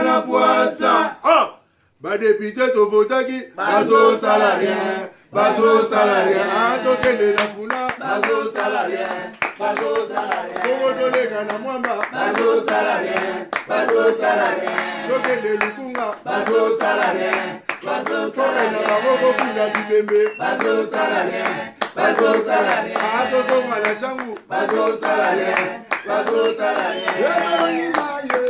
na poisa. Ba député to votaki bazo salarien. Bazo salarien. Tokele na funa bazo salarien. Bazo salarien. Komo tolega na mwamba bazo salarien. Bazo salarien. Tokele lukunga bazo salarien. Bazo salarien. Na boko kula bibembe bazo salarien. Bazo salarien. Toto mwana changu bazo salarien. Bazo salarien.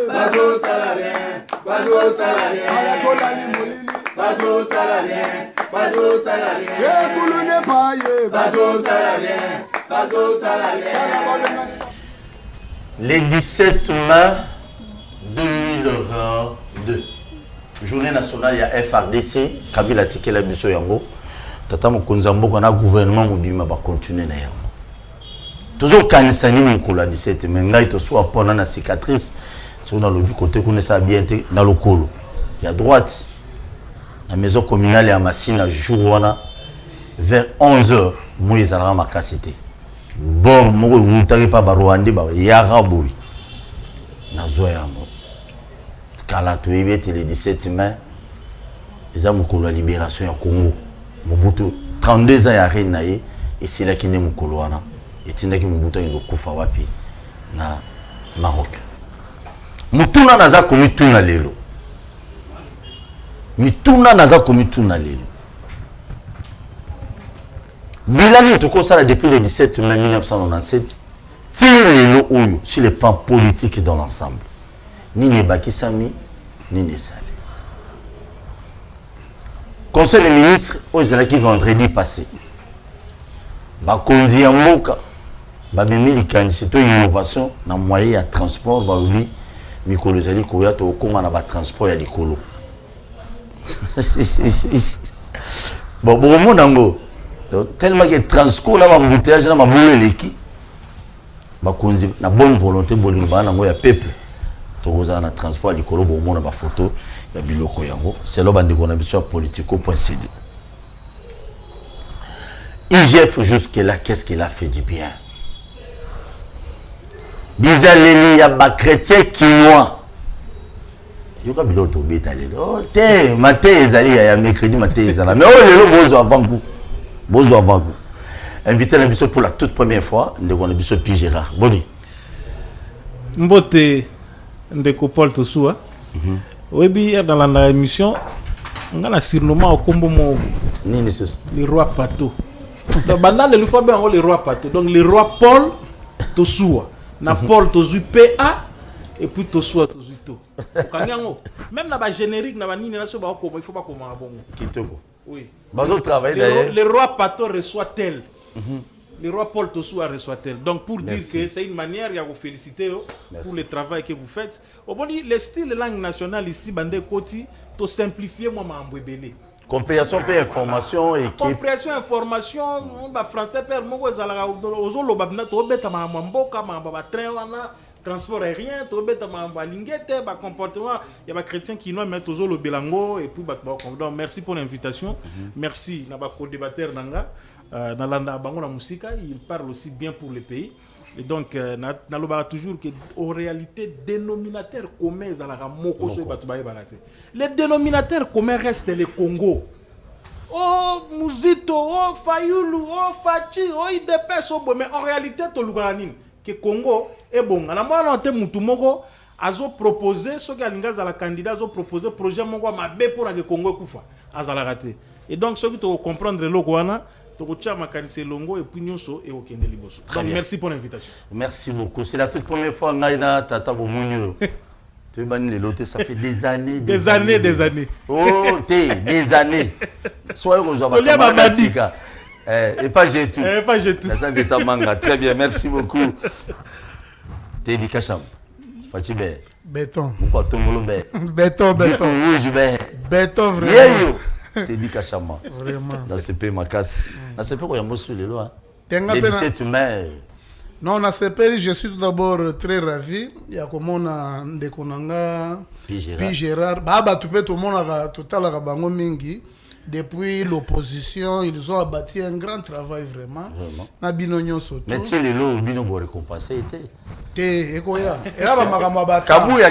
Bazo salarien. Bazo salarien. Ayatola ni molili. Bazo salarien. Bazo salarien. Kulune paye. Bazo salarien. Bazo salarien. Le 17 mai 2022, journée nationale ya FRDC, Kabila tikela biso yango. Tata mokonza mboka na gouvernement mobima ba continuer na yango. Toujours kanisani mokolo 17 mais ngai to soit pona na cicatrice, sur dans le côté qu'on ça bien dans le colo. À droite, la maison communale ya Massina jour wana vers 11h, moi ils allaient ma cassité. Bon, moi vous t'avez pas barouandé ba yara boy. Na zoya mo. Kala to yebete le 17 mai, ils ont mokolo la libération ya Congo. Mobutu 32 ans ya reine et c'est là qui n'est mokolo wana. Et tinda ki Mobutu ilo kufa wapi na Maroc. Mutuna naza komi tuna lelo. Mituna naza komi tuna lelo. Bilani toko sala depuis le 17 mai 1997. Tire lelo oyo sur le plan politique dans l'ensemble. Ni ne bakisami ni ne sali. Conseil des ministres aux qui vendredi passé. Bakonzi ya mboka ba memi likanisi innovation na moyen ya transport ba lui mikolo zali koya to koma na ba transport ya likolo. Bon bon nango tellement que transco na ba embouteillage na mabule leki bakonzi na bonne volonté bolinga nango ya peuple to koza na transport ya likolo bo mona ba photo ya biloko yango c'est là bande kona biso politico.cd. IGF jusque là qu'est-ce qu'il a fait du bien? Bizaleli ya ba chrétien quinois. Yoka biloto beta lelo. Oh te maté ezali ya mercredi maté ezala. Mais oh lelo bozo avant vous. Bozo avant vous. Invité l'émission pour la toute première fois, ndeko na biso Pi Gérard. Boni. Mbote ndeko Paul Tosua. Webi dans la émission on a la surnommé au combo mo Nini ce? Le roi Pato. Donc pendant le fois ben le roi Pato. Donc le roi Paul Tosua. Na Paul Tosu PA et puis Tosua Tosu To. Même dans le générique na banini na so ba ko il faut pas comment bon. Kitoko. Oui. Bazo travailler d'ailleurs. Le roi Pato reçoit tel. Le roi Paul Tosua reçoit tel. Donc pour dire que c'est une manière de vous féliciter pour le travail que vous faites. Au bon dit le style de langue nationale ici bande koti to simplifier moi ma mbebele. Compréhension et information et compréhension information ba français père mo zala ozolo babna to beta ma mboka ma ba train wana transport aérien to beta ma ba lingete ba comportement ya ba chrétien qui nous mettre ozolo belango et puis ba donc merci pour l'invitation. Merci na ba co-débatteur nanga na landa bango na musika il parle aussi bien pour le pays. Et donc, na lobara toujours que en réalité dénominateur commun zalaka moko so batu baye balate. Le dénominateur commun reste le Congo. Oh Muzito, oh Fayulu, oh Fachi, oh IDPS, oh mais en réalité to luganine que Congo est bon. Na moi na te mutu moko azo proposer ce que alinga za la candidat azo proposer projet moko mabe pour que Congo kufa azala raté. Et donc ce que tu comprendre le wana donc merci pour l'invitation. Merci beaucoup. C'est la toute première fois que Tata Bomunyo. Tu es les lotés, ça fait des années. Des années. Oh, des années. Soyez aux hommes. Et pas j'ai tout. Pas j'ai tout. Très bien, merci beaucoup. T'es dit Kacham. Fatibé. Béton. Pourquoi tout le monde béton. Béton, vraiment. T'es dit Kachama. Vraiment. Dans ce pays, ma casse. Dans ce pays, il y a Mossoul, les lois. Le 17 mai. Non, dans ce pays, je suis tout d'abord très ravi. Il y a comme on a des konanga. Pi Gérard. Baba, tu peux tout le monde a total à Rabango Mingi. depuis l'opposition, ils ont abattu un grand travail vraiment. Nabinonyo Soto. Mais si les lots, ils ont récompensé. Kabuya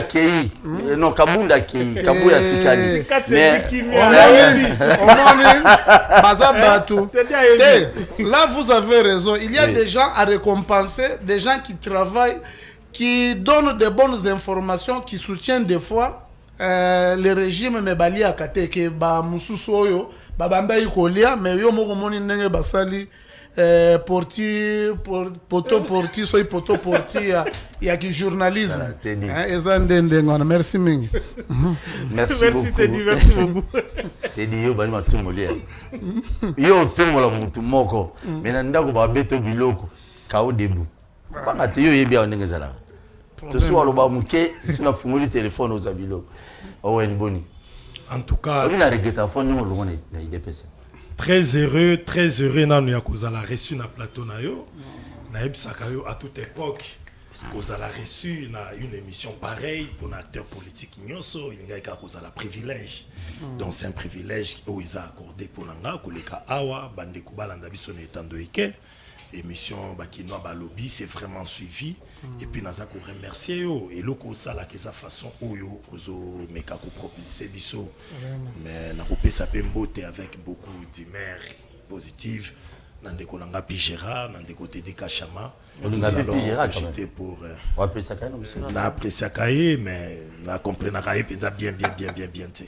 Kei. Non, Kabunda Kei. Kabuya Tikani. Mais là, vous avez raison. Il y a des gens à récompenser, des gens qui travaillent, qui donnent de bonnes informations, qui soutiennent des fois le régime. Mais bali akate ke ba mususu oyo ba bamba ikolia mais yo moko moni ndenge basali porti soy poto porti ya ki journalisme merci mingi. Merci beaucoup. Merci beaucoup. Tedi yo bali matumolia yo tumola mutu moko mais na ndako ba beto biloko kao debu banga te yo yebi ndenge zala to so aloba muke sina fungoli téléphone aux abiloko Owen Boni. En tout cas, très heureux nanu ya kozala reçu na plateau na yo na ebisaka yo à toute époque kozala reçu na une émission pareille pour un acteur politique nyonso il ngaka kozala privilège donc c'est un privilège où ils a accordé pour nanga koleka awa bande kubalanda biso na etando eke émission bakinoa balobi c'est vraiment suivi et puis naza ko remercier yo et loko sala que sa façon oyo ozo meka ko propulser biso mais na ko pesa pembote avec beaucoup d'humeur positive nande ko nanga Pigera nande ko Tedi Kachama nous avons Pigera pour on apprécie ça na apprécie kaye mais na comprendre kaye penza bien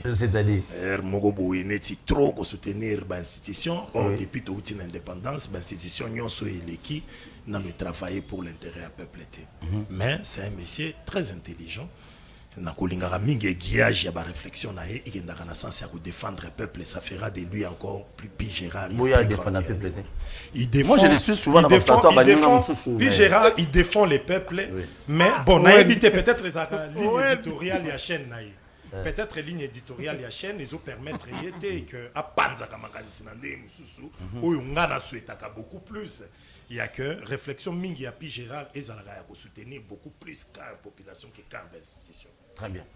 c'est-à-dire moko boye neti trop ko soutenir ba institution depuis to outil indépendance ba institution nyonso eleki n'a pas travaillé pour l'intérêt à peuple. Mais c'est un monsieur très intelligent. Na kolingara mingi guiage ya ba réflexion na ye et na sens ya ko défendre le peuple ça fera de lui encore plus Pigera. Moya défendre le peuple. Il défend. Moi je le suis souvent dans le plateau Pigera, il défend les peuples mais bon na éviter peut-être les ligne éditoriale ya chaîne na ye. Peut-être ligne éditoriale ya chaîne ils ont permettre yete que a panza kama kanisi na ndé mususu oyo ngana souhaitaka beaucoup plus. Il y a que réflexion mingi ya Pigera et Zalaga pour soutenir beaucoup plus qu'à la population que qu'à l'institution. Très bien.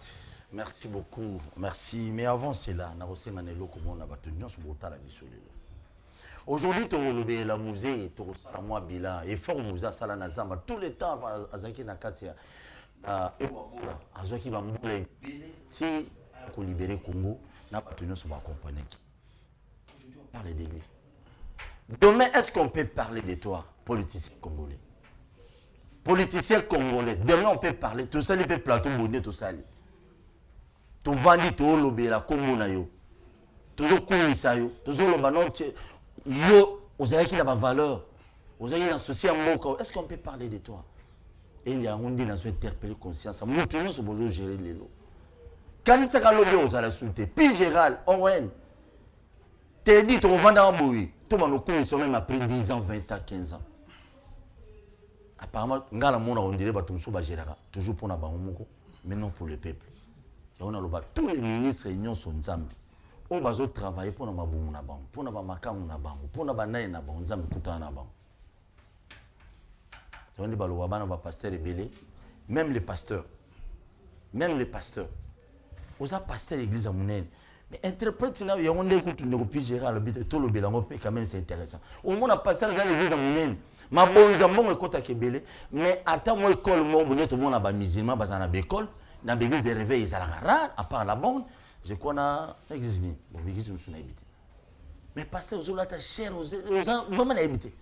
Merci beaucoup. Merci. Mais avant cela, on a reçu Manelo comme on a battu sur Bota la Bissole. Aujourd'hui, tu as la musée, tu as la moi bilan, et fort musée ça la nazamba tout le temps à Zaki Nakatia. Et voilà, à Zaki Bamboula si on libérer Congo, n'a pas tenu sur ma compagnie. Aujourd'hui, on parle de lui. Demain, est-ce qu'on peut parler de toi, politicien congolais? Politicien congolais. Demain, on peut parler. Tout ça, il peut plateau bonnet, tout ça. Tout vandi, tout lobé, la commune, yo. Toujours coulissa, yo. Toujours le banon, yo, vous avez qui n'a pas valeur. Vous avez une associé à Moko. Est-ce qu'on peut parler de toi? Et il y a un monde qui a interpellé conscience. Nous, tout le monde, nous gérer les lots. Quand il s'est lobé, vous allez insulter. Puis Gérald, Owen, t'es dit, tu revends dans un bouillie. Tout le monde a même après 10 ans, 20 ans, 15 ans. Apparemment, on dirait que toujours pour nous, mais non pour le peuple. Tous les ministres réunions sont ensemble. On va travailler pour nous, pour nous, pour nous, même les pasteurs. Même les pasteurs. Vous avez pasteur l'église à Mounène. Mais interprète là, il y a un écoute de Pigera, le bit tout le bilan, quand même c'est intéressant. Au moins, on a passé dans l'église à Mounène. Ma bonne zamon est côté Kébélé, mais attends, moi, école, moi, tout le monde a musulman, dans la école, dans l'église de réveil, ils ont rare, à part la bonne, je connais l'église, bon, l'église, nous sommes habités. Mais pasteur, vous avez cher, vous vraiment habité.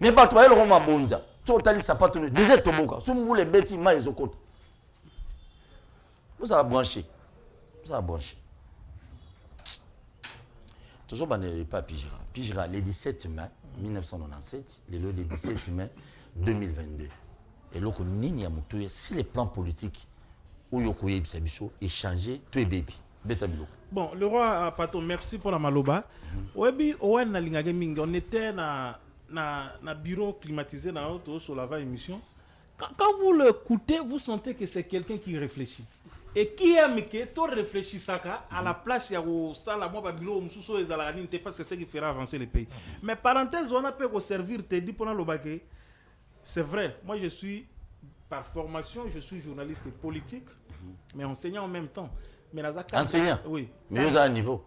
Mais pas toi, le Roma Bonza, tu as dit ça pas tout le monde, disait Tomoka, si vous voulez bêtiment, ils ont côté. Vous allez brancher. Vous allez brancher. Toujours pas Pigera. Pigera, le 17 mai 1997, le 17 mai 2022. Et là, si les plans politiques où est changé, tout est baby. Bon, le roi Pato, merci pour la maloba. On était dans bureau climatisé dans sur la émission. Quand vous l'écoutez, vous sentez que c'est quelqu'un qui réfléchit. Et qui aime que tout réfléchit ça à la place il y a au sala moi babilo mususo ezala ni pas ce qui fera avancer le pays. Mais parenthèse on a peut servir te dit pendant le baguet. C'est vrai, moi je suis par formation, je suis journaliste politique mais enseignant en même temps. Mais enseignant. Oui. Mais vous avez un niveau.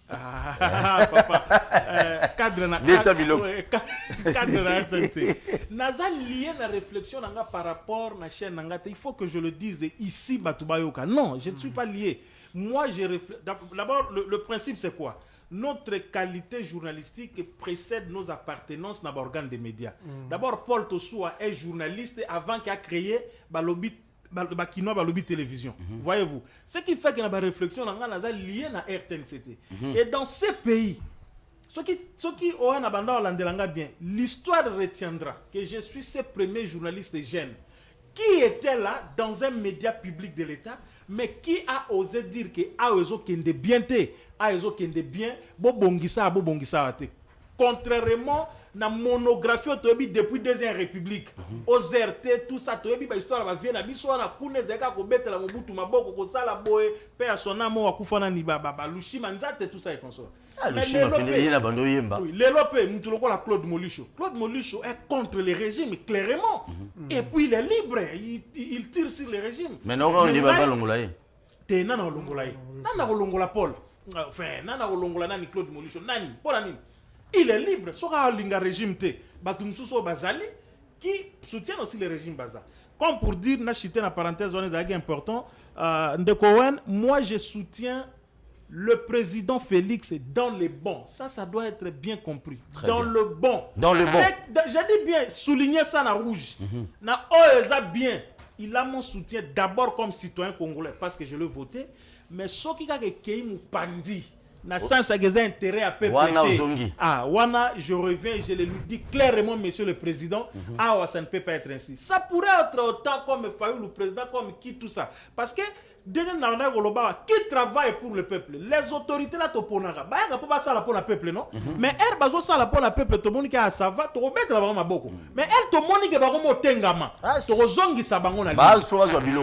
Papa, cadre na RTNC. Naza lié la réflexion par rapport à la chaîne Nanga. Il faut que je le dise ici, Batubayoka. Non, je ne suis pas lié. Moi, je réfléchis. D'abord, le principe, c'est quoi? Notre qualité journalistique précède nos appartenances dans l'organe des médias. D'abord, Paul Tosoua est journaliste avant qu'il a créé Balobi Télévision. Voyez-vous. Ce qui fait qu'il y a une réflexion liée à RTNCT. Et dans ces pays, ce qui ont bien, l'histoire retiendra que je suis ce premier journaliste jeune qui était là dans un média public de l'État, mais qui a osé dire que Aozo Kende bien te, Aozo Kende bien, Bobongisa, contrairement na monographie depuis Deuxième République, aux RT, tout ça, histoire va venir, biso na kunezeka ko betela mobutu maboko ko sala boye, pe asona mo akufana ni baba, lushima nzate tout ça et consort. Ah, lushima pele na bando yemba. Oui, l'élope, mutuloko la Claude Molicho. Claude Molicho est contre le régime clairement. Et puis il est libre, il tire sur le régime. Mais non, on dit pas longolaye. Te nana longolaye. Nana longola Paul. Enfin, nana longola nani Claude Molicho, nani, Paul nani. Il est libre. Soka linga régime te. Batumsuso Bazali qui soutient aussi le régime Baza. Comme pour dire, na chité na parenthèse, on est important. Ndekowen, moi je soutiens le président Félix dans les bons. Ça doit être bien compris. Très dans bien. le bon. Dans le bon. J'ai dit bien, souligner ça na rouge. Na oeza bien. Il a mon soutien d'abord comme citoyen congolais parce que je l'ai voté. Mais ce qui a été mou pandi. Na sens à des intérêts à peu près. Wana, je reviens et je le lui dis clairement, monsieur le président, ça ne peut pas être ainsi. Ça pourrait être autant comme Fayou, le président, comme qui, tout ça. Parce que, qui travaille pour le peuple? Les autorités là, toponara. Bah, il pas ça pour le peuple, non? Mais elle, bazo ça là pour le peuple, to moni ka ça va, to remettre là bas beaucoup. Mais elle, to moni ke bango motengama. To zongi sa bango na.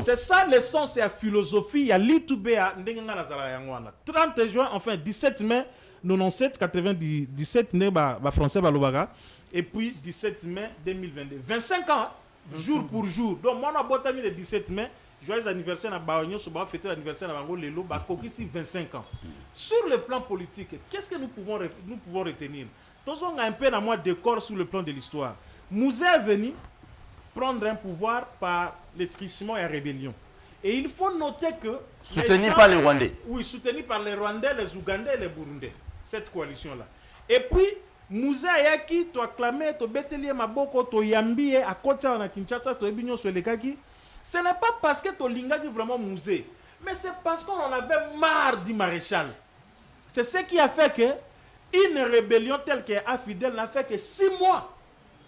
C'est ça l'essence et la philosophie. Il y a l'itubea ndenga na zala yangwana. 30 juin, enfin 17 mai 97 97 né ba français ba lobaga et puis 17 mai 2022. 25 ans jour pour jour. Donc moi na botami le 17 mai. Joyeux anniversaire à Baogno, sur fêter l'anniversaire à Bango Lelo, ici 25 ans. Sur le plan politique, qu'est-ce que nous pouvons retenir? Tous on a un peu dans moi décor sur le plan de l'histoire. Mouzé est venu prendre un pouvoir par les trichements et la rébellion. Et il faut noter que... Soutenu par les Rwandais. Oui, soutenu par les Rwandais, les Ougandais et les Burundais. Cette coalition-là. Et puis, Mouzé Ayaki, tu as clamé, tu as bételié Maboko, tu as yambi, à côté de Kinshasa, tu as bignon sur les kaki. Ce n'est pas parce que Tolinga dit vraiment musée, mais c'est parce qu'on en avait marre du maréchal. C'est ce qui a fait que une rébellion telle que Afidel n'a fait que 6 mois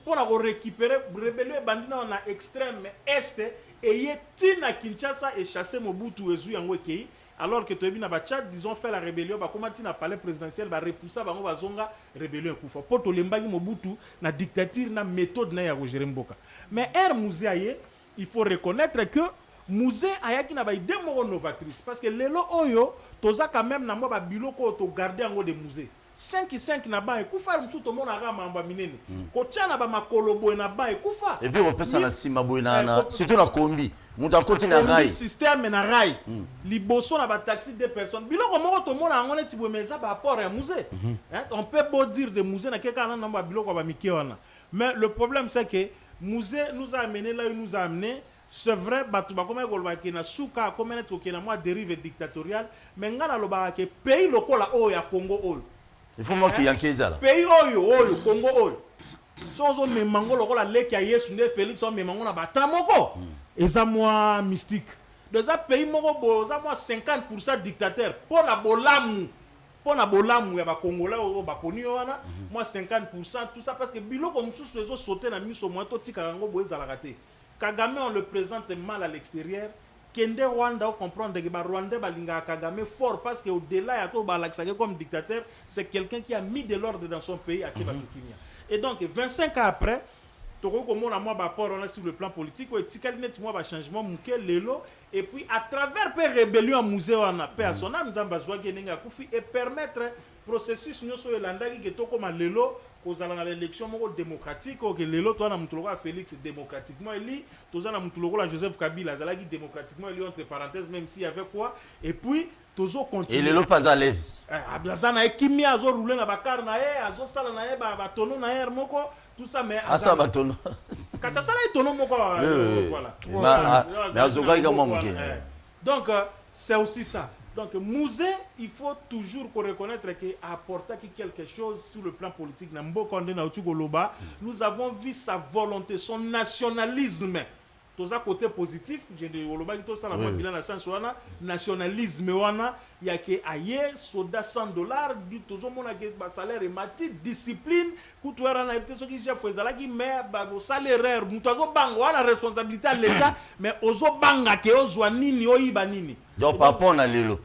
pour la récupérer. Rébellion bandina en extrême est et y est à Kinshasa et chasser Mobutu et Zouyangoekei. Alors que Tobi n'a pas Tchad, disons, fait la rébellion, comment tu n'as palais présidentiel, repousser la rébellion. Pour Tolembagi Mobutu, la dictature, la méthode, na ya Roger Mboka. Mais Musée, il faut reconnaître que Mouzé ayaki na ba idée mo novatrice parce que lelo oyo toza quand même na mo ba biloko to garder ngo de Mouzé 5 na ba ekufa msuto mo na rama mba minene ko tchana ba makolo boy na ba ekufa et puis on peut ça na sima boy na surtout na kombi muta koti na rai système na rai liboso na ba taxi de personnes biloko mo to mo na ngone tibwe meza ba rapport à Mouzé on peut beau dire de Mouzé na keka na ba biloko ba mike wana mais le problème c'est que Mouzé nous a amené là où il nous a amené. C'est vrai, comme il y a souka, comme il y a une dérive dictatoriale, mais il y a un pays local au Congo. Il faut qu'il y ait un pays là. Pays au Congo. Si on a un mango local, il y a un Félix, on a un mango là-bas. Et ça, moi, mystique. Dans un pays, ça, moi, 50% dictateur. Pour la bolamu. Pour la bolamu, il y a des Congolais, moi 50%, tout ça, parce que bilo comme sous les autres sauter dans le moins tout petit karango boé zalagate. Kagame on le présente mal à l'extérieur. Kende Rwanda on comprend que Rwanda balinga Kagame fort parce que au-delà ya to balaksage comme dictateur, c'est quelqu'un qui a mis de l'ordre dans son pays à Kibatukimia. Et donc 25 ans après, toko comme on a moi rapport sur le plan politique, et tikalinet moi ba changement muke lelo et puis à travers pe rébellion musée on a paix à son âme Zambazwa Genenga Kufi et permettre processus nyoso elandaki que to comme lelo kozala na l'élection moko démocratique que lelo to na mutuloko Félix démocratiquement élu to za na mutuloko la Joseph Kabila zalaki démocratiquement élu entre parenthèses même s'il y avait quoi et puis tozo continue. Et les lots pas à l'aise. Abazana ekimi azo rouler na bakar na ye, azo sala na ye ba tono na ye moko, tout ça mais ça ba tono. Ka ça sala tono moko voilà. Mais azoka également moké. Donc c'est aussi ça. Donc musée, il faut toujours reconnaître qu'il a apporté quelque chose sur le plan politique. Nous avons vu sa volonté, son nationalisme. Tout ça côté positif, j'ai dit tout ça dans bilan nationalisme il y a que ailleurs soda $100 du toujours mon salaire et mati discipline couture en été ce qui j'ai fait ça là qui met salaire nous toujours bango la responsabilité à l'état mais ozo banga ke ozo nini oyiba nini donc papa on a lelo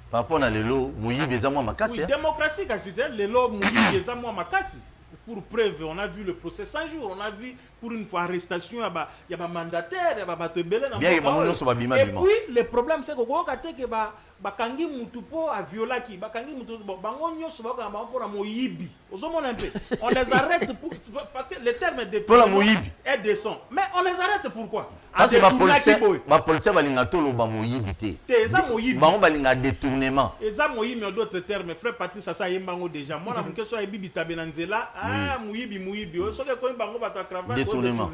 papa on a lelo muyi bezamwa makasi oui démocratie kasi lelo muyi bezamwa makasi. Pour preuve, on a vu le procès 100 jours, on a vu pour une fois arrestation, il y a un mandataire, il y a un tebele. Et puis, le problème, c'est que bakangi mutupo a viola qui bakangi mutupo bango nyoso bakanga pour la moyibi ozomona un peu on les arrête parce que le terme de pour la moyibi est décent mais on les arrête pourquoi parce que ma police balinga tolo ba moyibi te eza moyibi bango balinga détournement eza moyibi en d'autres termes frère Patrice ça yembango déjà moi na mkeso ya bibi tabenanzela moyibi so que ko bango bata cravate détournement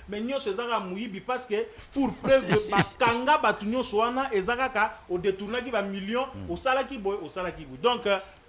mais nyoso ezaka moyibi parce que pour preuve bakanga batu nyoso wana ezaka au détournaki millions au salaki boy donc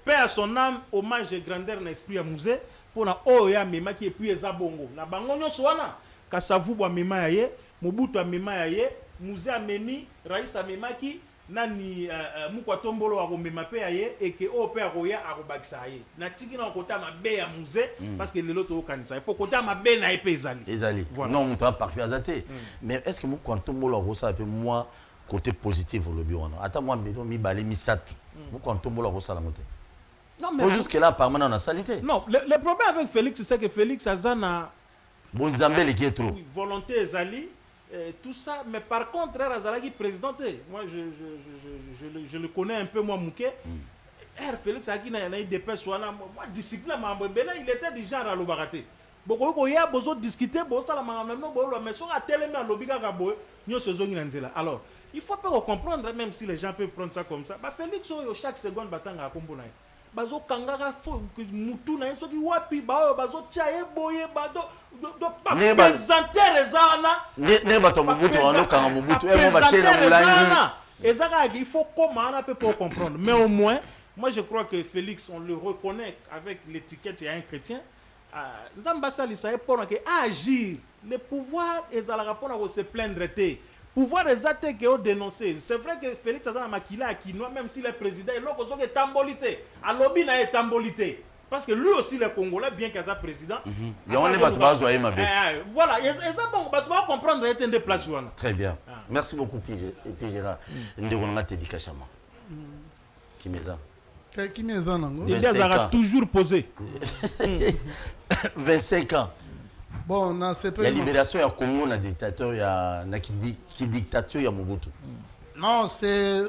paix à son âme hommage et grandeur na esprit à musée pour na oya mema qui et puis ezabongo na bango nyoso wana kasavu bwa mema yaye mobutu a mema yaye musée amemi rais amemaki nani mukwatombolo wa mema pe yaye et que o pe akoya akobakisa yaye na tiki na kota mabe ya musée parce que lelo to kanisa et pour kota mabe na epe ezali voilà. Non on parfait azate mais est-ce que mukwatombolo ko ça peut moi côté positif au lobby on attends moi mi balé mi satu vous quand on la rosa la montée non mais jusque là apparemment on a salité non le problème avec Félix c'est que Félix azana bon zambel qui est trop volonté ezali tout ça mais par contre Razalaki présidenté moi je le connais un peu moi Mouké Félix aki na eu des personnes moi discipline il était du genre à l'obaraté beaucoup il y a besoin de discuter bon ça la maintenant bon mais sur la télé mais lobby ka boy nyo sezongi na nzela alors il faut pas comprendre même si les gens peuvent prendre ça comme ça bah Félix chaque seconde batanga akombona bazo kangaka fo mutu na soki wapi ba bazo tiaye boye bado do présenter ezana ne bato mubutu ono kanga mubutu e mo batie na mulangi ezaka il faut comment on peut pas comprendre mais au moins moi je crois que Félix on le reconnaît avec l'étiquette il y a un chrétien Zamba salisa pour agir le pouvoir ezalaka pour se plaindre te pouvoir exacté que dénoncer c'est vrai que Félix azana makila akinoa même si le président est loko zoke tambolité alobi na tambolité parce que lui aussi le Congolais bien qu'il soit président il y a on est battu voilà et ça bon battu va comprendre était des places wana très bien merci beaucoup puis Gérard ndeko na tédikachama Kimeza nango il a toujours posé 25 ans bon na c'est la libération ya Congo na dictateur ya na qui dictature ya Mobutu non c'est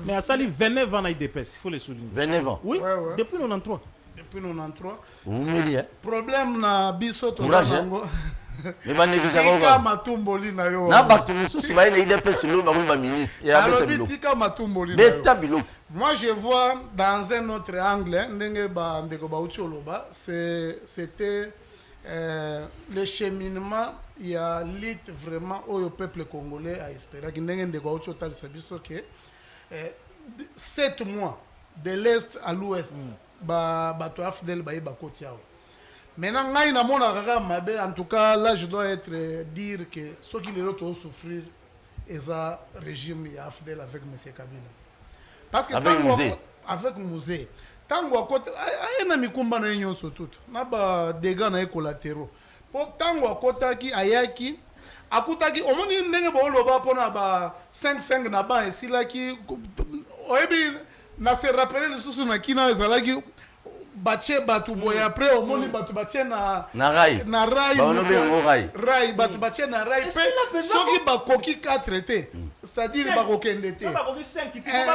mais à Sali 29 ans il faut le souligner 29 ans oui ouais. Depuis 93 vous miliez problème na biso to nango mais ba négocier ba matumboli na yo na batu mususu ba ina IDPS lo ba ministre et avec tika matumboli na yo moi je vois dans un autre angle ndenge ba ndeko ba utioloba c'était le cheminement il y a lit vraiment au peuple congolais à espérer que ndenge ndeko uti otal sabiso que 7 mois de l'est à l'ouest ba to afdel ba yeba kotiao. Maintenant, en tout cas, là, je dois dire que ceux qui les ont souffrir, c'est le régime AFDEL avec M. Kabila. Parce que avec musée, tant que il y a des combats qui sont tous, il y a des dégâts collatéraux. Tant que ayaki, akutaki, au moins il n'y a pas 5-5 na et si là qui, na se rappeler le sous na kina ezalaki batie batu boy après au moni batu batie na rai rai batu batie na rai pe soki bakoki 4 te c'est-à-dire bakokende te bakoki 5 il faut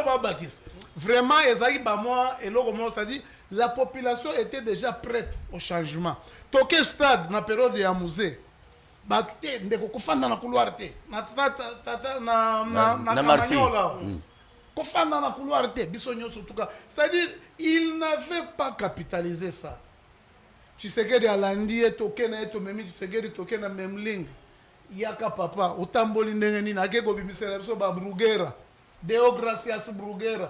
pas bakisa vraiment ezaki ba moi et loko moi c'est-à-dire la population était déjà prête au changement toke stade na période ya musée Baté, ndeko kofanda na couloir te. Na Marty. Kofanda na couloir te. Biso nyonso en tout cas. C'est-à-dire, il n'avait pas capitalisé ça. Tshisekedi alandi etoke na etomemi Tshisekedi toke na même ligne. Yaka papa, otamboli ndenge nini akeko bimisela biso ba Bruguera. Deo Gracias Bruguera.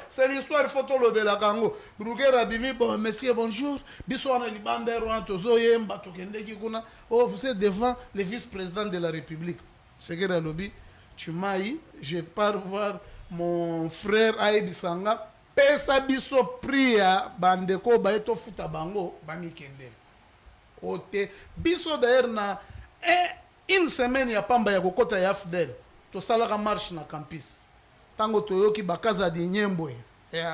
C'est l'histoire photo lobela kango. Bruguera bimi bon monsieur bonjour. Biso na libanda ro tozo yemba tokendeki kuna. Oh vous êtes devant le vice-président de la République. Tshisekedi lobi tu m'as je pars voir mon frère Aibisanga. Pesa biso priya bandeko ba eto futa bango ba mikendele. Ote biso d'ailleurs na une semaine ya pamba ya kokota ya Fidel. To salaka marche na campus. Tango toyoki bakaza di nyembo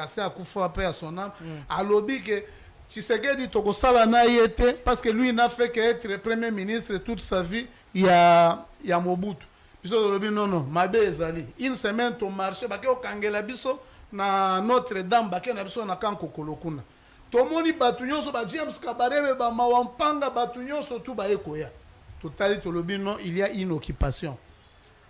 ase akufa pe ya sonam alobi que Tshisekedi to kosala na yete parce que lui n'a fait que être premier ministre toute sa vie ya Mobutu. Biso alobi non mabe ezali. Une semaine to marche ba ke okangela biso na Notre-Dame ba ke na biso na kanko kolokuna. Tomoni batu nyonso ba James Kabarebe ba mawampanga batu nyonso tu ba ekoya. Totali to lobi non il y a une occupation.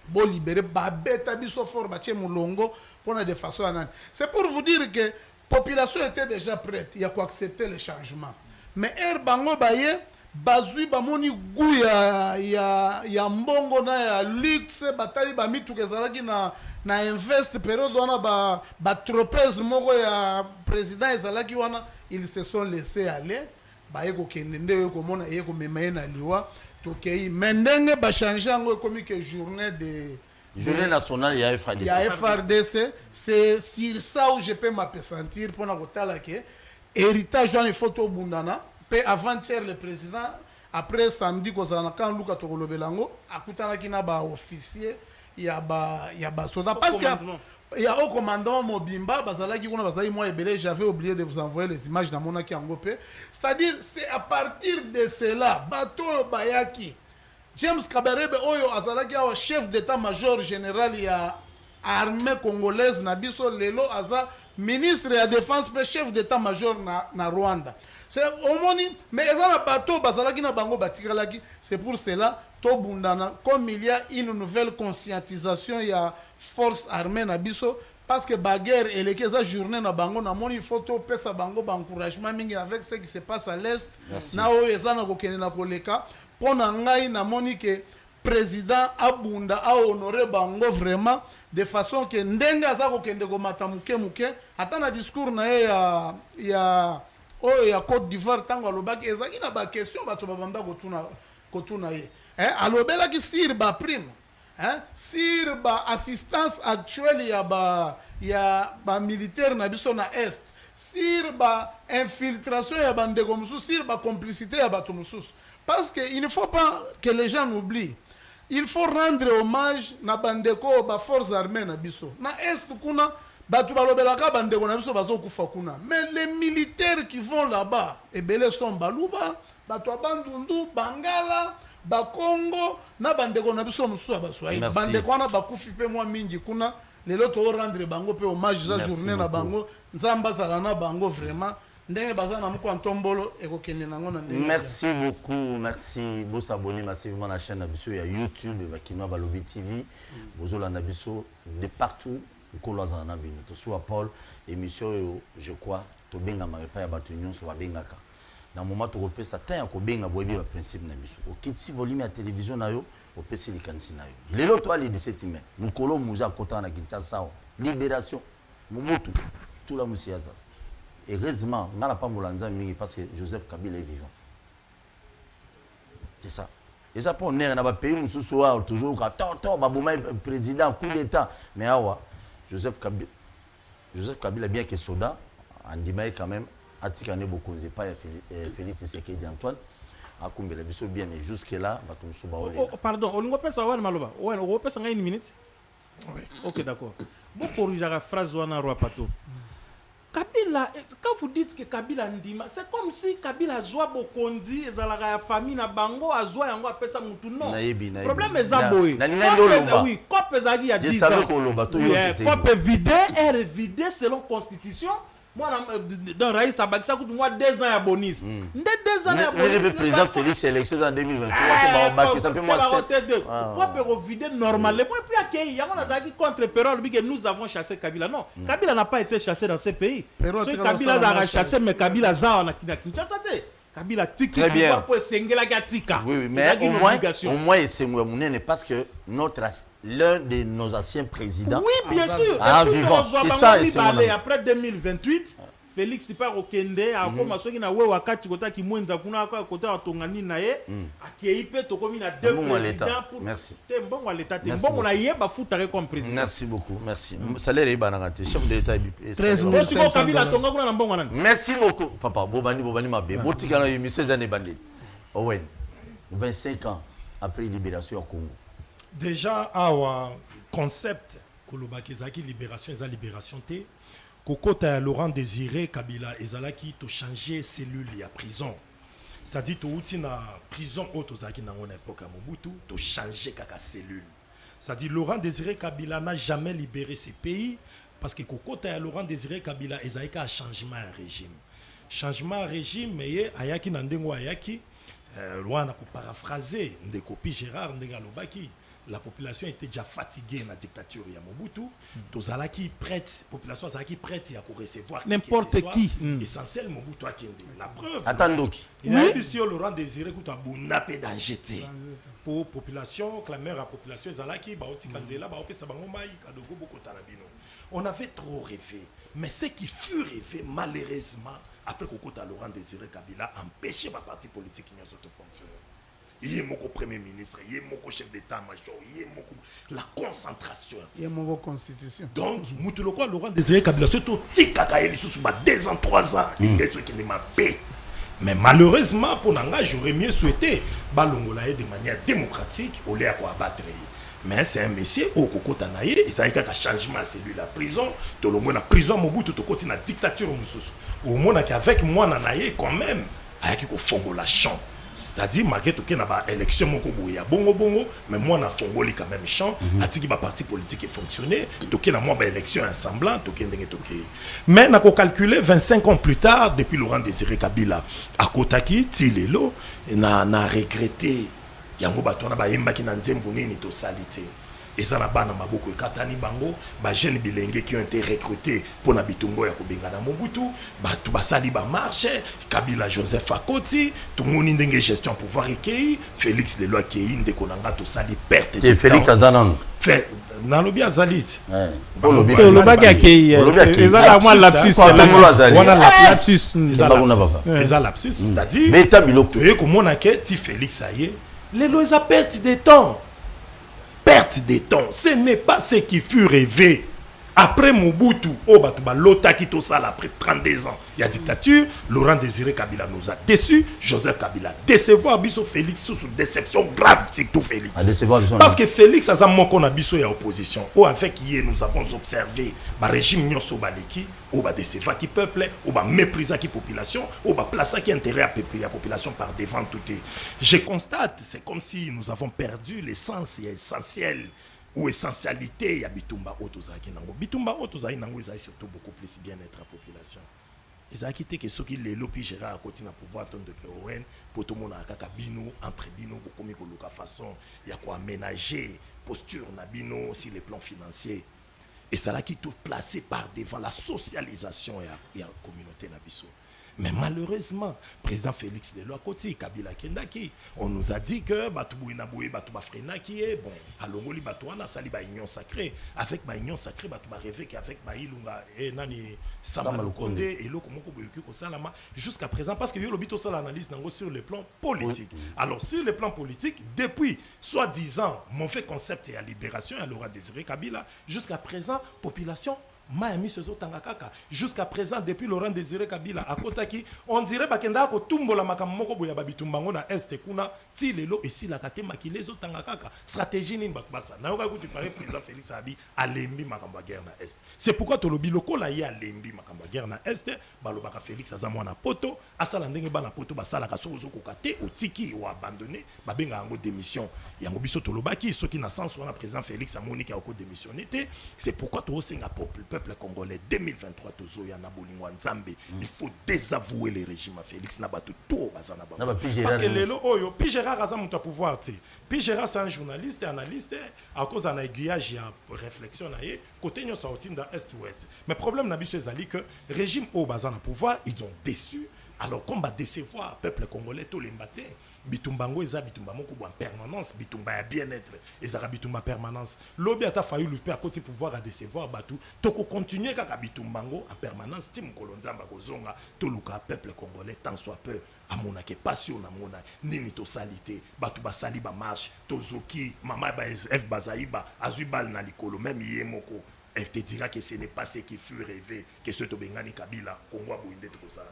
Bon libérer babeta biso fort batie mulongo pour de façon anane. C'est pour vous dire que la population était déjà prête, il y a quoi accepter les changements. Mais bango baye bazui bamoni goût ya mbongo na ya luxe batali ba mitu kezalaki na invest période wana ba tropez moko ya président ezalaki wana ils se sont laissés aller baye ko kende ko mona ye ko memaye na liwa. Mais ndenge ba changer ngo comme que journée nationale ya FRDC. Ya FRDC, c'est sur ça où je peux m'apesantir pour na kotala ke héritage wana photo bundana pe avant-hier le président après samedi ko zana kan luka to kolobelango akutana kina ba officier ya ba soda parce que il y a au commandant Mobimba bazalaki kuna bazali moi ebele j'avais oublié de vous envoyer les images dans mon aki angopé c'est-à-dire c'est à partir de cela bato bayaki James Kabarebe oyo azalaki awa chef d'état-major général ya armée congolaise na biso lelo aza ministre ya défense pe chef d'état-major na Rwanda. C'est omoni mais ezana bato bazalaki na bango batikalaki c'est pour cela to bundana comme il y a une nouvelle conscientisation ya force armée na biso parce que baguerre et les journée na bango na moni photo pesa bango ba encouragement mingi avec ce qui se passe à l'est na o ezana ko kene na koleka pona ngai na moni que président abunda a honoré bango vraiment de façon que ndenga za ko kende ko matamuke muke ata na discours na ya Côte d'Ivoire tango alobaki ezaki na ba question bato babanda kotuna ye alobelaki sir ba prime sir ba assistance actuelle ya ba militaire na biso na est sir ba infiltration ya bandeko mususu sir ba complicité ya bato mususu parce que il ne faut pas que les gens oublient. Il faut rendre hommage na bandeko ba forces armées na biso na est kuna batu balobelaka bandeko na biso bazokufa kuna mais les militaires qui vont là-bas ebele sont baluba batu abandundu bangala bakongo na bandeko na biso mususu abaswai bandeko wana bakufi pe mwa mingi kuna lelo to rendre bango pe hommage za journée na bango nzamba zala na bango vraiment ndenge bazana muko antombolo ekokende nango na ndenge. Merci beaucoup, merci vous abonner massivement à la chaîne na biso ya YouTube Bakinois Balobi TV bozola na biso de partout koloza na bino to soit Paul émission yo je crois to benga marepa ya batu nyonso ba bengaka na moment to kopesa ta ya ko benga boyebi ba principe na biso okiti volume ya télévision na yo opesi likanisi na yo lelo to ali 17 mai mukolo muza kota na Kinshasa libération Mobutu tout la musiaza heureusement ngala pa molanza mingi parce que Joseph Kabila est vivant c'est ça et ça pour na ba pays mususu wa toujours ka to ba boma président coup d'état mais awa Joseph Kabila bien que soda andimai quand même atikane beaucoup c'est pas Félix Tshisekedi Antoine akumbela biso bien mais jusque là bato musuba ole. Pardon, olingo pesa wana maloba. Ouais, on pesa nga une minute. Oui. OK, d'accord. Bon corriger la phrase wana roi pato. Kabila, quand vous dites que Kabila ndima, c'est comme si Kabila zoa bokondi ezalaka ya famille na bango azwa yango apesa mutu non. Problème ezaboy. Oui, cop ezagi ya 10 ans. Je savais qu'on loba to yo. Cop vidé selon constitution. Moi, dans Raïs Abak, ça coûte moi 2 ans à bonus. 2 ans à bonus. Le président Félix élection en 2023, ça fait moi 7. Pourquoi vider normalement? Et puis, il y a un contre Perron, nous avons chassé Kabila. Non, Kabila n'a pas été chassé dans ces pays. Kabila a chassé, mais Kabila a chassé. Kabila tiki. Très bien. Oui, mais au moins, c'est parce que l'un de nos anciens présidents. Oui, bien sûr. Vivant. C'est ça, et après 2028, Félix part au Kende, à comme ceux qui n'ont pas wakati kota qui mwenza kuna kota atongani nae, akeipe to comme na 2 présidents pour. Merci. Bon l'état, bon on a yeba foutare comme président. Merci beaucoup, merci. Salaire est banagate, chef de l'État. 13 000. Merci beaucoup, papa. Bobani Mabé. Botikana émission zane bandé. Owen, 25 ans après libération au Congo. Déjà, un concept Kolobakezaki libération et libération T. Kokota Laurent Désiré Kabila ezalaki to changer cellule ya prison. C'est-à-dire to outi na prison autozaki na ngona époque à Mobutu to changer kaka cellule. C'est-à-dire Laurent Désiré Kabila n'a jamais libéré ces pays parce que Kokota Laurent Désiré Kabila ezalaki un changement de régime. Changement de régime mais ayaki na ndengo ayaki loin na ko paraphraser Ndekopi Gérard Ndengalobaki. La population était déjà fatiguée dans la dictature de Mobutu. Tozalaki prête, la population est prête à recevoir n'importe qui. Essentiel Mobutu a kende. La preuve. Attendez. Il y a eu sur Laurent Désiré qui a bonapé d'anjeté. Pour la population, clameur à la population, on avait trop rêvé. Mais ce qui fut rêvé, malheureusement, après que Laurent Désiré Kabila empêché ma parti politique de fonctionner. Il y a mon premier ministre, il y a mon chef d'état-major, il y a la concentration. Il y a mon constitution. Donc, Moutuloko Laurent Désiré Kabila, surtout Tikakaeli, sous 2 ans, 3 ans, il est ce qui n'est pas paix. Mais malheureusement, pour Nanga, j'aurais mieux souhaité Balongolaye de manière démocratique au lieu de abattre. Mais c'est un monsieur au Koko Tanaye, il s'agit d'un changement, c'est lui la prison. Tout le monde la prison, Mobutu, tout le monde la dictature. Au monde avec moi, Nanaye, quand même, avec le fongo la champ. C'est-à-dire, malgré tout, il y a une élection, mais moi, on a fongoli quand même champ, atiki ba parti politique est fonctionné, donc il y a une élection semblant, mais on a calculé 25 ans plus tard, depuis Laurent Désiré Kabila, à Kotaki, Tilelo, on a regretté, il y a un bateau qui a été salité. Et ça n'a pas beaucoup de katani bango, ba jeunes bilingues qui ont été recrutés pour na bitumbo ya kubenga na Mobutu, ba tu basali ba marché, Kabila Joseph Akoti, tout le monde ndenge gestion pouvoir ekei, Félix Leloa Kei ndeko nanga to sali perte de temps. Félix Azanon. Fait na lobi azalit. Loba Kei. Ezala moi lapsus. Lapsus. Ezala lapsus, c'est-à-dire beta biloko. Et comme on a que ti Félix aye, Lelo eza perte de temps. Perte de temps, ce n'est pas ce qui fut rêvé. Après Mobutu, l'OTA qui après 32 ans, il y a dictature, Laurent Désiré Kabila nous a déçus, Joseph Kabila décevoir Bisso Félix sous déception grave, c'est tout Félix. Parce que Félix a mon qu'on a Bisso et opposition. Ou avec hier nous avons observé le régime Nyoso Baleki, ou va décevoir qui peuple, ou va mépriser qui population, ou va placer qui intérêt à la population par devant tout. Je constate, c'est comme si nous avons perdu l'essence essentielle. Ou essentialité, il y a Bitumba Otozaki Nango. Bitumba Otozaki Nango, ils ont surtout beaucoup plus bien-être à la population. Ils ont quitté que ceux qui les lopi Gérard à côté de pouvoir de Péouen, pour tout le monde à Kakabino, entre Bino, beaucoup mieux que façon, il y a quoi aménager, posture Nabino, sur les plans financiers. Et ça là qui tout placé par devant la socialisation et la communauté Nabiso. Mais malheureusement, président Félix Leloa Koti, Kabila Kendaki, on nous a dit que Batouboui Naboué, Batouba Frenaki est bon. À Longoli Batouana, sali ba union sacrée. Avec ma union sacrée, Batouba rêvé qu'avec Baïlunga et Nani Samalukonde et Lokomoko Boyuki Salama jusqu'à présent, parce que Yolobito ça l'analyse sur le plan politique. Oui. Alors, sur le plan politique, depuis soi-disant mauvais concept et la libération, à Laurent Désiré Kabila, jusqu'à présent, population. Jusqu'à présent, depuis Laurent Désiré Kabila, à Kotaki, on dirait que Tumbola Makamoko Boya Babitumbango na Est Kuna, Tilelo et si la Katema qui les autres Tangakaka, stratégie Nimbakbasa. Naoka tu parles président Félix Abi, à Lembi Makamba guerre na Est. C'est pourquoi Tolobi Loko la ya Lembi Makamba guerre na Est, Balobaka Félix Azamwana Poto, Asalandenge Bana Poto, Basala Kasozo Kokate, ou Tiki ou abandonné, Babenga Ango démission. Yangobiso Tolobaki, ceux qui n'a sens, on a président Félix Amoni qui a encore démissionné, c'est pourquoi tu as peuple peuple congolais 2023 tozoya na bolingo nzambe il faut désavouer le régime à Félix Nabato tout bazana ba parce que lelo oyo puis Gérard aza mutu à pouvoir te puis Gérard c'est un journaliste et analyste à cause d'un aiguillage ya réflexion na ye côté nyo sorti dans est ouest mais problème na biso ezali que régime au bazana pouvoir ils ont déçu. Alors, comme va décevoir le peuple congolais, tous les matins, bitumbango eza bitumba moko en permanence, bitumba ya bien-être, ezara bitumba permanence. Lobi ata failli luper à côté pouvoir à décevoir batu, toko continuer kaka bitumbango en permanence, tim kolonzamba kozonga, toluka peuple congolais tant soit peu. Amona ke passion na mona nini to salité batu ba sali ba marche tozoki mama ba F bazaiba azubal na likolo même yemoko. Elle te dira que ce n'est pas ce qui fut rêvé, que ce to bengani Kabila, Congo a boindé tout ça.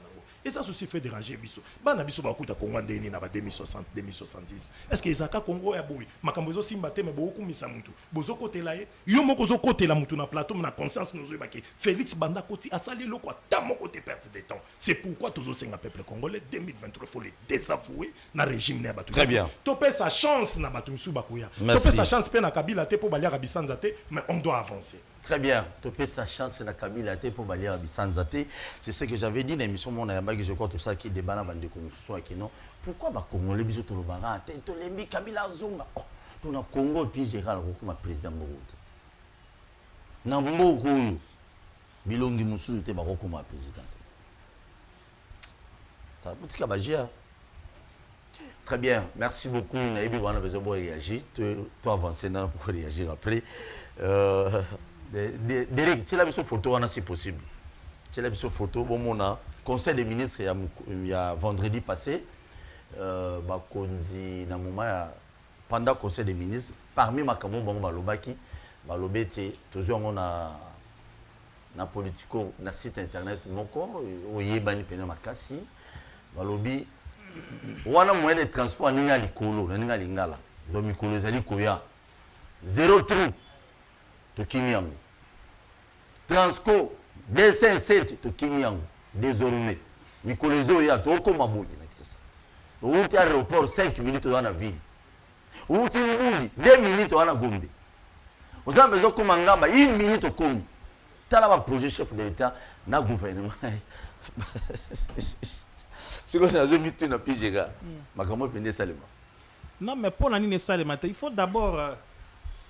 Et ça aussi fait déranger Bisso. Bana Bisso va écouter Congo en 2060, 2070. Est-ce que Isaka Congo est boui? Makambozo Simbate, mais beaucoup misa mutu. Bozo côté là, yomo kozo côté la mutu na plateau, na conscience nous que Félix Banda Koti a sali le quoi, tant mon côté perte de temps. C'est pourquoi tous os un peuple congolais 2023 faut les désavouer na régime na batu. Très bien. Topé sa chance na batu Msubakuya. Topé sa chance pe na Kabila te pour balia Rabisanzate, mais on doit avancer. Très bien. Tu peux sa chance na Kabila te pour balier Bisanzate. C'est ce que j'avais dit dans l'émission mon ayamba que je crois tout ça qui débat dans bande Congo qui non. Pourquoi ba Congolais biso to lobara te to lembi Kabila zonga. Oh, to na Congo puis Gérald Rokuma président Mobutu. Na mboko bilongi mususu te ba Rokuma président. Ta boutika bagia. Très bien, merci beaucoup. Naïbi on a besoin de réagir. Toi avancer pour réagir après. Derek, tu as vu cette photo, c'est possible. Tu as vu cette photo, bon, mon conseil des ministres, il y a vendredi passé, pendant le conseil des ministres, parmi ma camarade, Balobaki, Balobeti, toujours on a na politico, na site internet, moko, oyebani pena makasi, Balobi, on a moyen de transport, n'inga likolo, n'inga lingala, donc mikolo zali koya, 0 trou. To Kinyango. Transco 207 to Kinyango. Désormais, Mikolezo ya to koma boyi na kisasa. Outi aéroport 5 minutes dans la ville. Outi Mbundi 2 minutes dans la Gombe. Vous avez besoin comme ngamba 1 minute au komi. Tala ba projet chef de l'état na gouvernement. Ce qu'on a mis tout na pijega. Makamo pende salema. Non mais pour nani salema, il faut d'abord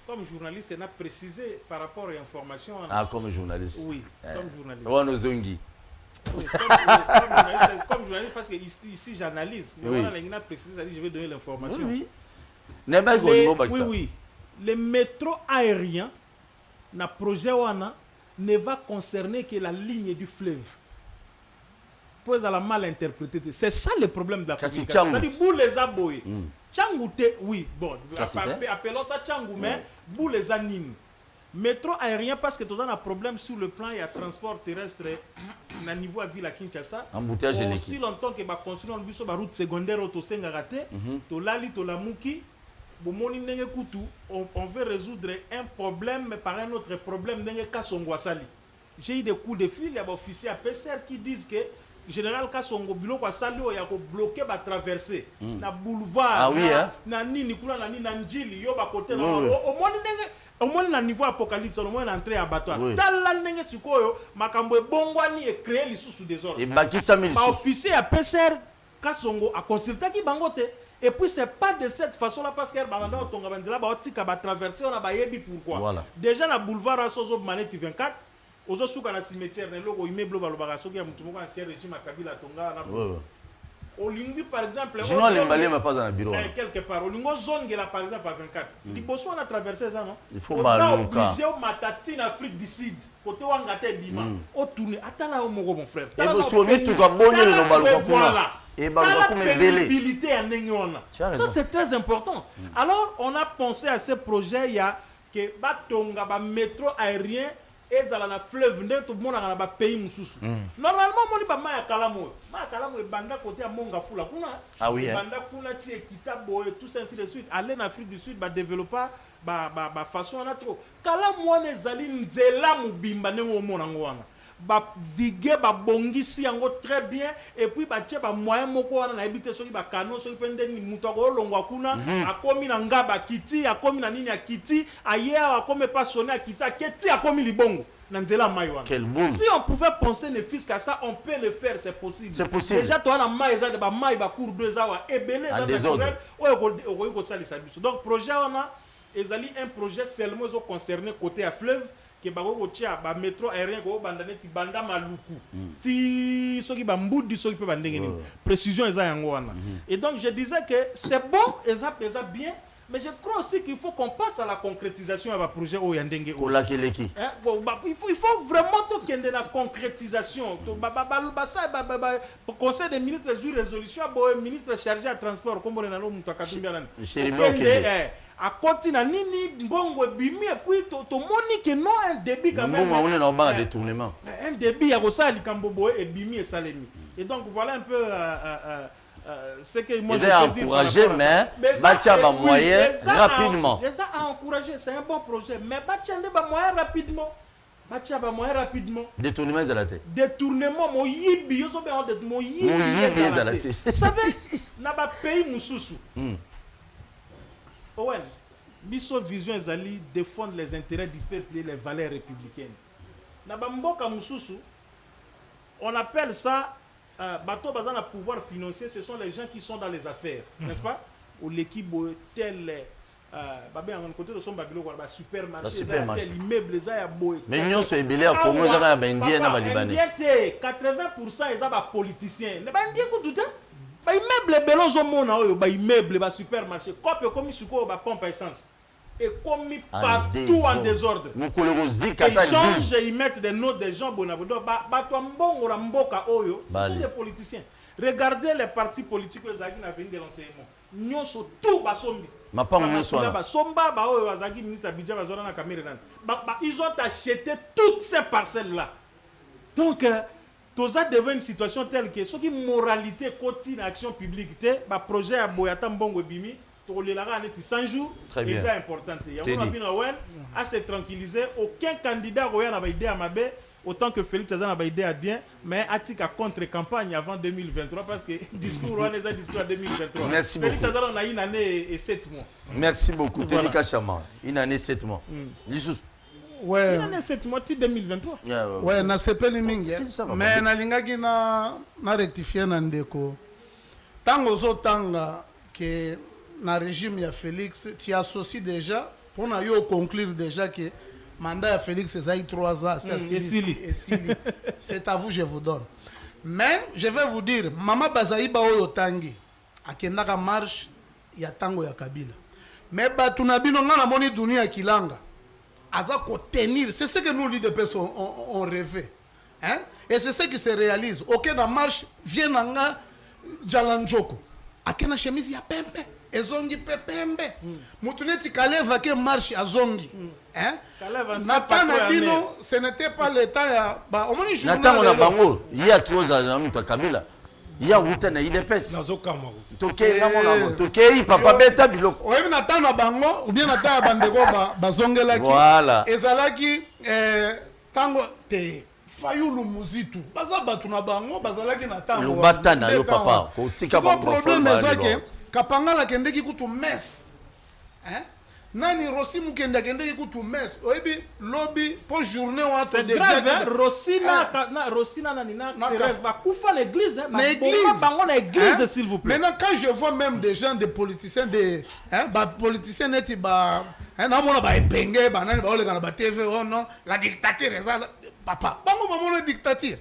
comme journaliste, on a précisé par rapport aux informations. Ah, comme journaliste. Oui, comme journaliste. On nous zongi. Oui, comme journaliste, parce que ici j'analyse. Mais voilà, on a précisé, je vais donner l'information. Oui, oui. Le métro aérien, le projet Wana, ne va concerner que la ligne du fleuve. Pour la mal interpréter. C'est ça le problème de la communication. C'est-à-dire, vous les aboyez. Tchangouté, oui, bon, appelons ça Tchangou, mais vous les animez. Métro aérien, parce que tu as un problème sur le plan, il y a transport terrestre à niveau à ville à Kinshasa. Embouteillage aussi longtemps que va construire une route secondaire au Tosenga raté, to lali to la mouki, on veut résoudre un problème par un autre problème. J'ai eu des coups de fil, il y a des officiers à PCR qui disent que Général Kassongo biloko salio ya ko bloquer ba traverser na boulevard na nini kula na nini na njili yo ba côté na au moins na niveau apocalypse au moins l'entrée à bateau tala ndenge sikoyo makambo ebongwani e créer lisusu des ordres et bakisa mili ba officier à PCR Kassongo a consulté ki bangote et puis c'est pas de cette façon là parce que banda otonga bandila ba otika ba traverser on a ba yebi pourquoi déjà na boulevard Asozo Maneti 24 ozo suka na cimetière ne loko immeuble balobaka soki ya mutu moko ancien régime à Kabila tonga na olingi par exemple sinon l'emballé mais pas dans le bureau quelque part olingo zongela par exemple à 24 liboso on a traversé ça non il faut maluka obligé au matati en Afrique du Sud côté wangata bima o tourner atala o moko mon frère et boso mitu ka bonne le maluka kuna et maluka kuma belé ça c'est très important. Alors on a pensé à ce projet il y a que batonga ba métro aérien et dans la fleuve tout le monde a pays mususu normalement moni ba maya kalamo banda côté à monga fula kuna banda kuna ti ekitabo et tout ça ainsi de suite aller en Afrique du Sud ba développer ba façon na trop kalamo ne zali nzela mubimba nengo mona ngwana ba digue ba bongisi yango très bien et puis ba tie ba moyen moko wana na ebite soki ba canon soki pende ni muto ko longwa kuna akomi na ngaba kiti akomi na nini ya kiti aye akomi pas sonner kiti aketi akomi libongo Nanzela Maïwan. Quel boom. Si on pouvait penser ne fût qu'à ça, on peut le faire, c'est possible. C'est possible. Déjà, toi, la maïza de maï va cours 2 ans, et belé, en désordre. Donc, projet, on a, un projet seulement concerné côté à fleuve, qui est métro aérien, qui est banda maluku. Ti soki bamboudi soki pe bandengeni. Précision eza yango wana. Et donc je disais que c'est bon, eza bien. Mais je crois aussi qu'il faut qu'on passe à la concrétisation de projet au Yandenge. Il faut vraiment qu'il y ait la concrétisation. Le Conseil des ministres a une résolution, le ministre chargé à transport, comme on a à continuer à nini bongo bimi et puis to moni que non un débit quand même. On est dans un détournement. Un débit à ça likambobo et bimi et salemi. Et donc voilà un peu ce que moi je peux dire. Encouragé mais batia ba moyen rapidement. Ça a encouragé, c'est un bon projet mais batia ba moyen rapidement. Batia ba moyen rapidement. Détournement de la tête. Détournement mo yibi yo so be on mo yibi de la tête. Vous savez na ba pays mususu. Owen, biso vision ezali défendre les intérêts du peuple et les valeurs républicaines. Na bamboka mususu, on appelle ça bateau bazana pouvoir financier, ce sont les gens qui sont dans les affaires, n'est-ce pas? Ou l'équipe tel babé en côté de son babilo quoi ba supermarché, tel immeuble ça ya boy. Mais nous c'est belé à Congo ça ba indien na ba libanais. 80% ils ba politiciens. Ne ba indien ko douta? Ba immeuble belonzo mona oyo ba immeuble ba supermarché copie comme suko ba pompe essence et comme partout en désordre ils changent et ils mettent des notes des gens bonabodo ba to mbongo la mboka oyo ce sont des politiciens. Regardez les partis politiques ezaki na venu de l'enseignement nyonso tout ba sombi ma pas mon soir ba somba ba oyo azaki ministre Abidjan ba zona na Cameroun ils ont acheté toutes ces parcelles là donc tout ça devient une situation telle que ce qui moralité continue action publique ba projet à boyata mbongo bimi to le la net 100 jours c'est important il y a à se tranquilliser aucun candidat roya na ba idée à mabe autant que Félix Azan a ba idée à bien mais atika contre campagne avant 2023 parce que discours on est à discours à 2023. Merci Félix beaucoup. Azan on a une année et 7 mois. Merci beaucoup Teddy Kachama une année 7 mois. Lisous ouais. Une année 7 mois 2023. Ouais, na sepeli mingi. Mais na lingaki na rectifier na ndeko. Tango zo tanga que na régime ya Félix, tu associes déjà pour na yo conclure déjà que mandat ya Félix c'est 3 ans, c'est à vous je vous donne. Mais je vais vous dire, Mama Bazaïba oyo tangi akendaka marche ya tango ya Kabila. Mais batuna bino ngana moni dunia kilanga. Tenir, c'est ce que nous les DPS on rêvé, hein? Et c'est ce qui se réalise. Ok, la marche vient nga Jalanjoko. Akena chemise ya pembe, ezongi pembe. Mutuneti kaleva ke marche azongi, hein? Natana bino, ce n'était pas l'état ya ba au moins journal. Natana on a bango, il y a 3 ans na Kabila. Il y a route na IDPS. Nazokama. Tokei na mona. Tokei papa beta biloko. Oui, natana bango ou bien natana bandeko bazongelaki. Voilà. Ezalaki tango te fayulu muzitu. Baza batu na bango bazalaki na tango. Lobata na yo papa. Ko tika ba problème ezake kapangala kendeki kutu mess. Hein? Nani Rossi mukenda kendeki kutu mess. Oyebi lobby pour journée on a c'est grave Rossina nanina Thérèse va kufa l'église l'église s'il vous plaît. Maintenant quand je vois même des gens des politiciens des politiciens neti ba na mona ba ebenge ba nani ba ole kana ba TV oh non la dictature ça papa bango ba mona dictature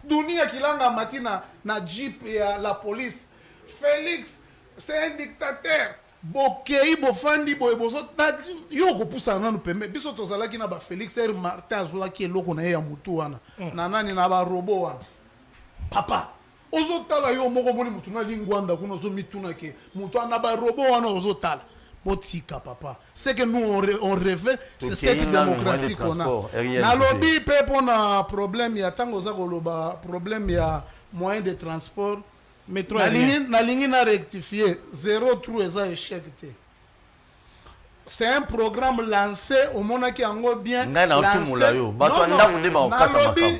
dunia kilanga matina na jeep ya la police Félix c'est un dictateur. Bokei bofandi boyeboso tadi yo ko pousa nanu pembe biso tozalaki na ba Félix R Martin azolaki eloko na ye ya mutu wana na nani na ba robot wana papa ozotala yo moko moni mutu na lingwanda kuno zo mituna ke mutu na ba robot wana ozotala botika papa c'est que nous on rêve c'est cette démocratie qu'on a na lobby pe pona problème ya tango za koloba problème ya moyen de transport. Na ligne na rectifier 0 eza échec te. C'est un programme lancé au monaki ango bien lancé.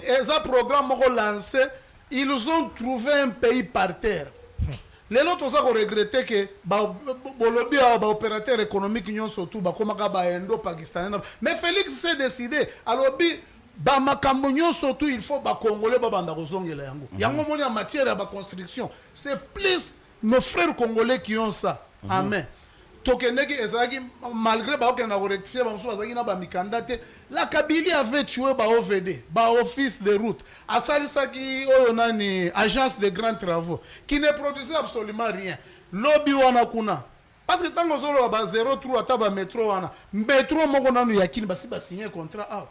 Eza programme moko lancé, ils ont trouvé un pays par terre. Les autres ont regretté que bolobi ba opérateur économique ñon surtout ba komaka ba indo pakistanais. Mais Félix s'est décidé alors ba makambo nyonso tout il faut ba congolais ba banda kozongela yango yango moni en matière ya ba construction c'est plus nos frères congolais qui ont ça amen tokendeki ezaki malgré ba okenda ko rectifier ba musu bazaki na ba mikanda te la Kabylie avait tué ba OVD ba office de route asalisaki oyo nani agence de grands travaux qui ne produisait absolument rien lobby wana kuna parce que tango zolo ba 03 ata ba métro wana métro moko nanu yakini basi ba signer contrat ah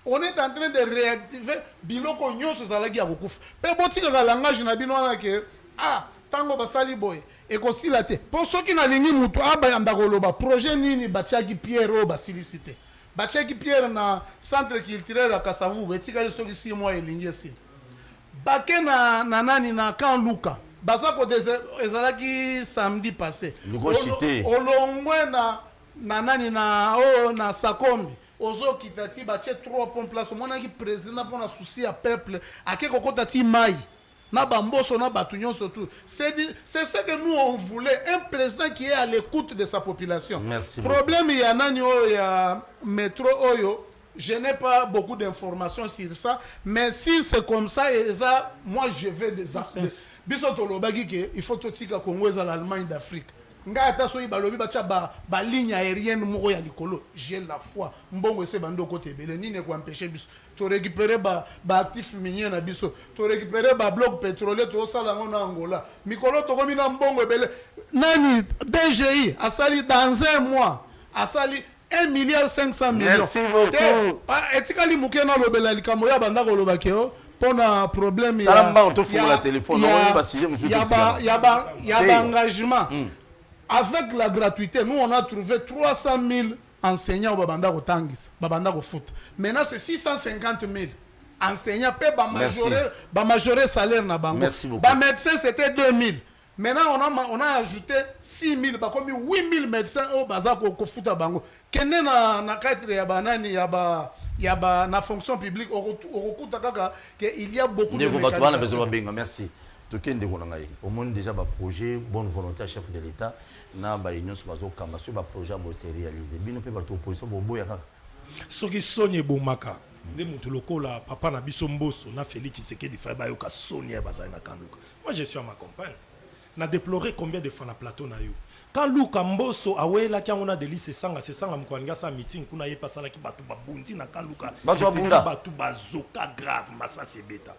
on est en train de réactiver biloko nyonso zalaki ya kokufa pe botika ka langage na bino wana ke ah tango basali boy ekosila te po soki na lingi mutu abayanda koloba projet nini batiaki Pierre o basilicité batiaki Pierre na centre culturel ya Kasavu betikali soki 6 mois elingi esili bake na nani na Camp Luka baza ko ezalaki samedi passé olongwe na nani na o na Sakombi ozo kitati bache 3 points place mona ki président pour na souci ya peuple akeko kotati mai na bamboso na batunyon surtout c'est ce que nous on voulait un président qui est à l'écoute de sa population. Merci problème il y a nani oyo ya métro oyo je n'ai pas beaucoup d'informations sur ça mais si c'est comme ça et ça moi je vais des biso tolobaki ke il faut totika Congo za l'Allemagne d'Afrique nga ata soyi balobi bacha ba ligne aérienne moko ya likolo j'ai la foi mbongo ese bando côté belé nini ko empêcher biso to récupérer ba actif minier na biso to récupérer ba bloc pétrolier to sala ngona Angola mikolo to komi na mbongo belé nani DGI asali dans un mois asali 1,5 milliard. Merci beaucoup. Etikali mukena lobela likambo ya banda ko lobake o pona problème ya salamba on te fout la téléphone on va sujet monsieur il y a engagement avec la gratuité. Nous on a trouvé 300 000 enseignants au babanda ko tangis babanda ko foot maintenant c'est 650 000 enseignants pe ba majorer salaire na bango ba médecin c'était 2000 maintenant on a ajouté 6 000 ba comme 8 000 médecins au baza ko futa bango kende na cadre ya banani ya ba na fonction publique okuta kaka que il y a beaucoup de mécanismes. Merci. Au monde déjà un projet bonne volonté chef de l'État na ba union bazo kanga sur ba projet bo se réaliser bino pe ba to opposition bo boya kaka soki sonye bomaka nde mutu lokola papa na biso mboso na Félix Tshisekedi fa ba yoka sonye bazali na kanduka. Moi je suis à ma compagne na déplorer combien de fois na plateau na yo quand Luka Mboso awela ki ngona delise sanga mkwanga sa meeting kuna ye pasala ki batu babundi na kanduka batu bazoka grave masasi beta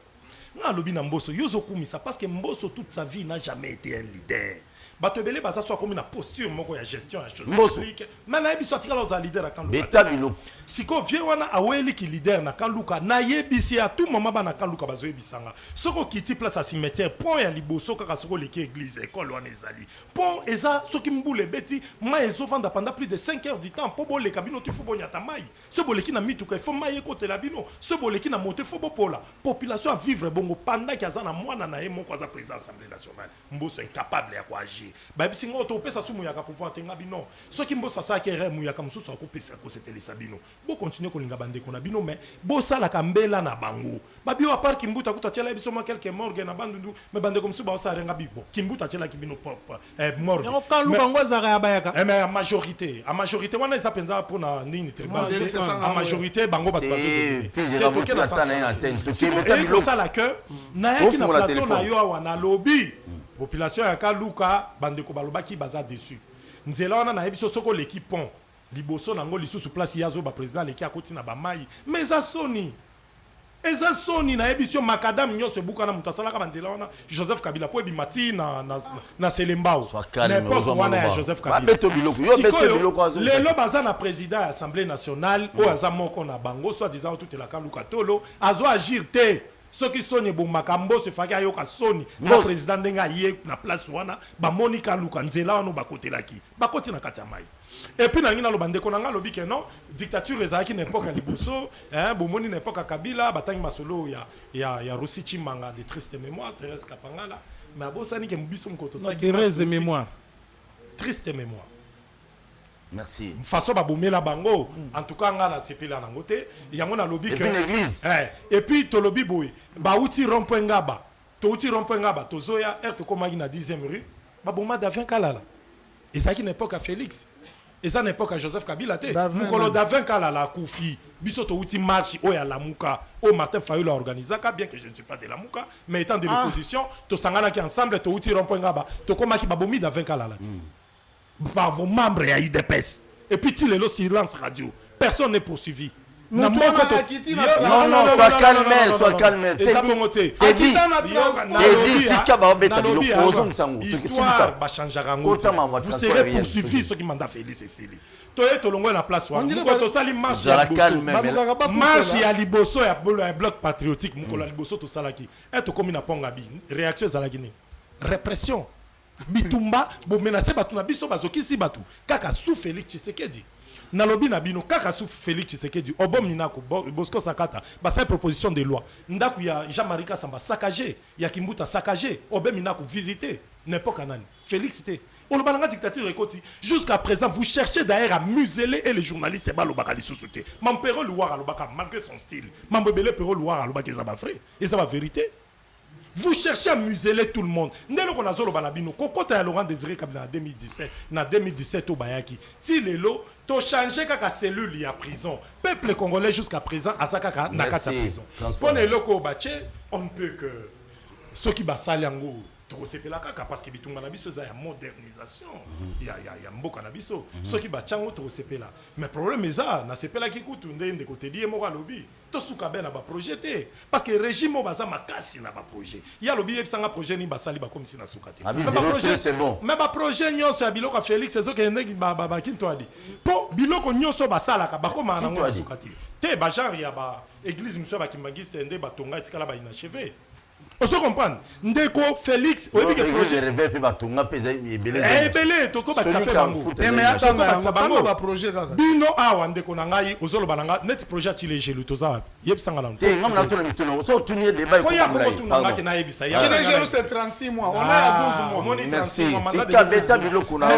na lobi na Mboso yozo kumisa parce que Mboso toute sa vie n'a jamais été un leader bato belé baza soit comme une posture moko ya gestion ya chose publique mais na yebi sortir la leader na kanduka beta bilo siko vie wana aweli ki leader na kanduka na yebisi à tout moment ba na kanduka bazo yebisanga soko kiti place à cimetière pont ya liboso kaka soko leki église école wana ezali pont eza soki mbule beti mai ezo vanda pendant plus de 5 heures du temps po bolé kabino tu fo bonyata mai ce boleki na mituka il faut mai côté la bino ce boleki na monter fo bopola population à vivre bongo pendant qu'il y a na mwana na ye moko za président assemblée nationale Mboso incapable ya ko agir ba bisingo to pesa sumu ya ka pouvoir tenga bino soki Mboso sa ke remu ya ka mususu ko pesa ko setelisa bino bo continuer ko linga bande ko na bino mais bo sala ka mbela na bango ba bio apart kimbuta kuta tela biso ma quelques morgue na bandundu mais bande ko musu ba sa renga bibo kimbuta tela ki bino morgue yo ka luka ngwaza ya bayaka mais à majorité wana eza penza pour na nini tribunal à majorité bango ba bazo ça la que na yaki na plateau na yo wana lobby population ya Kaluka bandeko balobaki baza déçu nzela wana na yebiso soko l'équipe pont liboso nango lisusu place yazo ba président leki akoti na ba mai mais ça soni na yebiso makadam nyose buka na mutasala ka banzela wana Joseph Kabila po bimati na Selembao n'importe wana ya Joseph Kabila lelo baza na président ya Assemblée nationale o aza moko na bango soit disant tout la Kaluka tolo azo agir te ceux qui sont les bons macambo se font ayoka soni le président denga yé na place wana ba Monica Luka nzela wana ba côté laki ba côté na katamai et puis na ngina lo bande konanga lobi ke non dictature ezaki na époque ya liboso bomoni na époque ya Kabila batangi masolo ya Russi Chimanga de triste mémoire Thérèse Kapangala mais abosani ke mbiso mkoto sa triste mémoire merci façon ba bomela bango en tout cas ngala sepela nango te yango na lobby que l'église et puis to lobby boy ba uti rond-point ngaba to zoya to komaki na 10e rue ba bomba d'avin kalala ezaki na époque à Félix Et ça n'est pas qu'à Joseph Kabila. Mukolo Davin Kala la Koufi. Bisoto outi marche au ya Lamuka. Au Martin Fayou l'a organisé. Bien que je ne suis pas de Lamuka. Mais étant de l'opposition, to sangana qui ensemble, to outi rompo ngaba. To koma ki babomi Davin Kala la ti. Par vos membres et IDPS. Et puis il est le silence radio. Personne n'est poursuivi. Non, sois calme, sois calme. Et ça peut monter. Vous serez poursuivis ceux qui mandat Félix et Célie. Toye tolongo na place wana. Muko sali marche ya liboso. Marche ya liboso ya bloc patriotique muko la liboso to salaki. Et to komi na pongabi. Réaction zalaki ni. Répression. Bitumba bo menacer batu na biso bazoki si batu. Kaka sous Félix Tshisekedi. Nalobi na bino kaka sou Félix Tshisekedi obom minako Bosco Sakata ba sa proposition de loi ndaku ya Jean-Marie Kasamba saccagé ya Kimbuta saccagé obom minako visiter n'importe kanani Félix c'était on le balanga dictature ekoti jusqu'à présent vous cherchez d'ailleurs à museler et les journalistes c'est pas le bakali sous-souté Mampero Louara Lobaka malgré son style Mambebele Pero Louara Lobaka ça va vrai et ça va vérité. Vous cherchez à museler tout le monde. Ndelo ko nazolo banabino kokota ya Laurent Désiré Kabila en 2017 na 2017 au Bayaki. Ti lelo to changer kaka cellule ya prison. Peuple congolais jusqu'à présent azaka na kata prison. Pour les locaux bache on ne peut que ceux qui basali yango to sepela kaka parce que bitunga na biso za ya modernisation. Ya mboka na biso. Ceux qui bachango to sepela. Mais problème eza na sepela ki kutu ndende côté die mo lobby. To suka ben na ba projeté parce que régime mo baza makasi na ba projet. Ya lobby ebsanga projet ni basali ba comme si na sukate. Mais ba projet c'est bon. Mais ba projet nyonso ya biloko Félix ezo ke ndeki ba kinto adi. Po biloko nyonso basala ka ba koma na ngo sukate. Te ba genre ya ba église mso ba kimbangiste ndé ba tonga etikala ba inachevé. On se comprend. Ndeko Félix, oui, que projet rêvé puis batunga pesa ebele. Ebele toko ba sape bango. Mais attends, ba projet kaka. Bino awa ndeko na ngai ozolo balanga net projet ti gelu toza yebisanga la. Te ngam na tona mitono so tunye débat ko ngai. Ko na ngai na yebisa ya. Gelu c'est 36 mois. On est à 12 mois. Merci. Tika beta biloko na.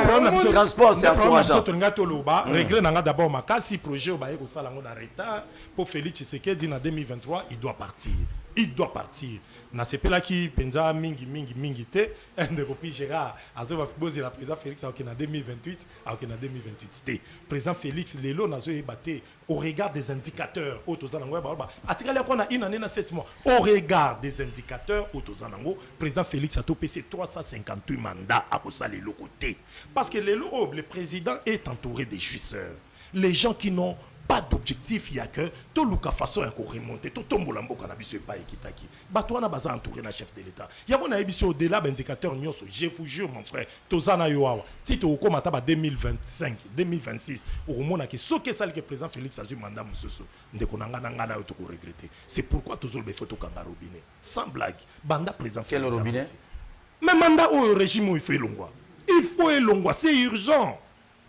Transport c'est encourageant. To nga to loba, régler nanga d'abord makasi projet o ba yeko sala ngo na retard pour Félix Tshisekedi na 2023, il doit partir. Il doit partir. Na sepela ki penza mingi te ndeko pi Gérard azoba poser la président Félix au na 2028 au na 2028 te président Félix lelo nazo ebaté au regard des indicateurs autozanango ba atikali akona une année na 7 mois au regard des indicateurs autozanango président Félix a topé 358 mandats à kosala le côté parce que le président est entouré des jouisseurs, les gens qui n'ont pas d'objectif, il y a que tout le façon à remonter tout tombe lambo cannabis pas ekitaki bato wana baza entouré na chef de l'état ya bona ebiso au delà d'indicateur nyonso je vous jure mon frère tozana yo awa si to ko mata ba 2025 2026 au mona ki soke sali que président Félix a eu mandat mususu ndeko nanga na to ko regretter c'est pourquoi toujours be photo kanga robinet sans blague banda président quel robinet mais mandat au régime il faut elongwa c'est urgent.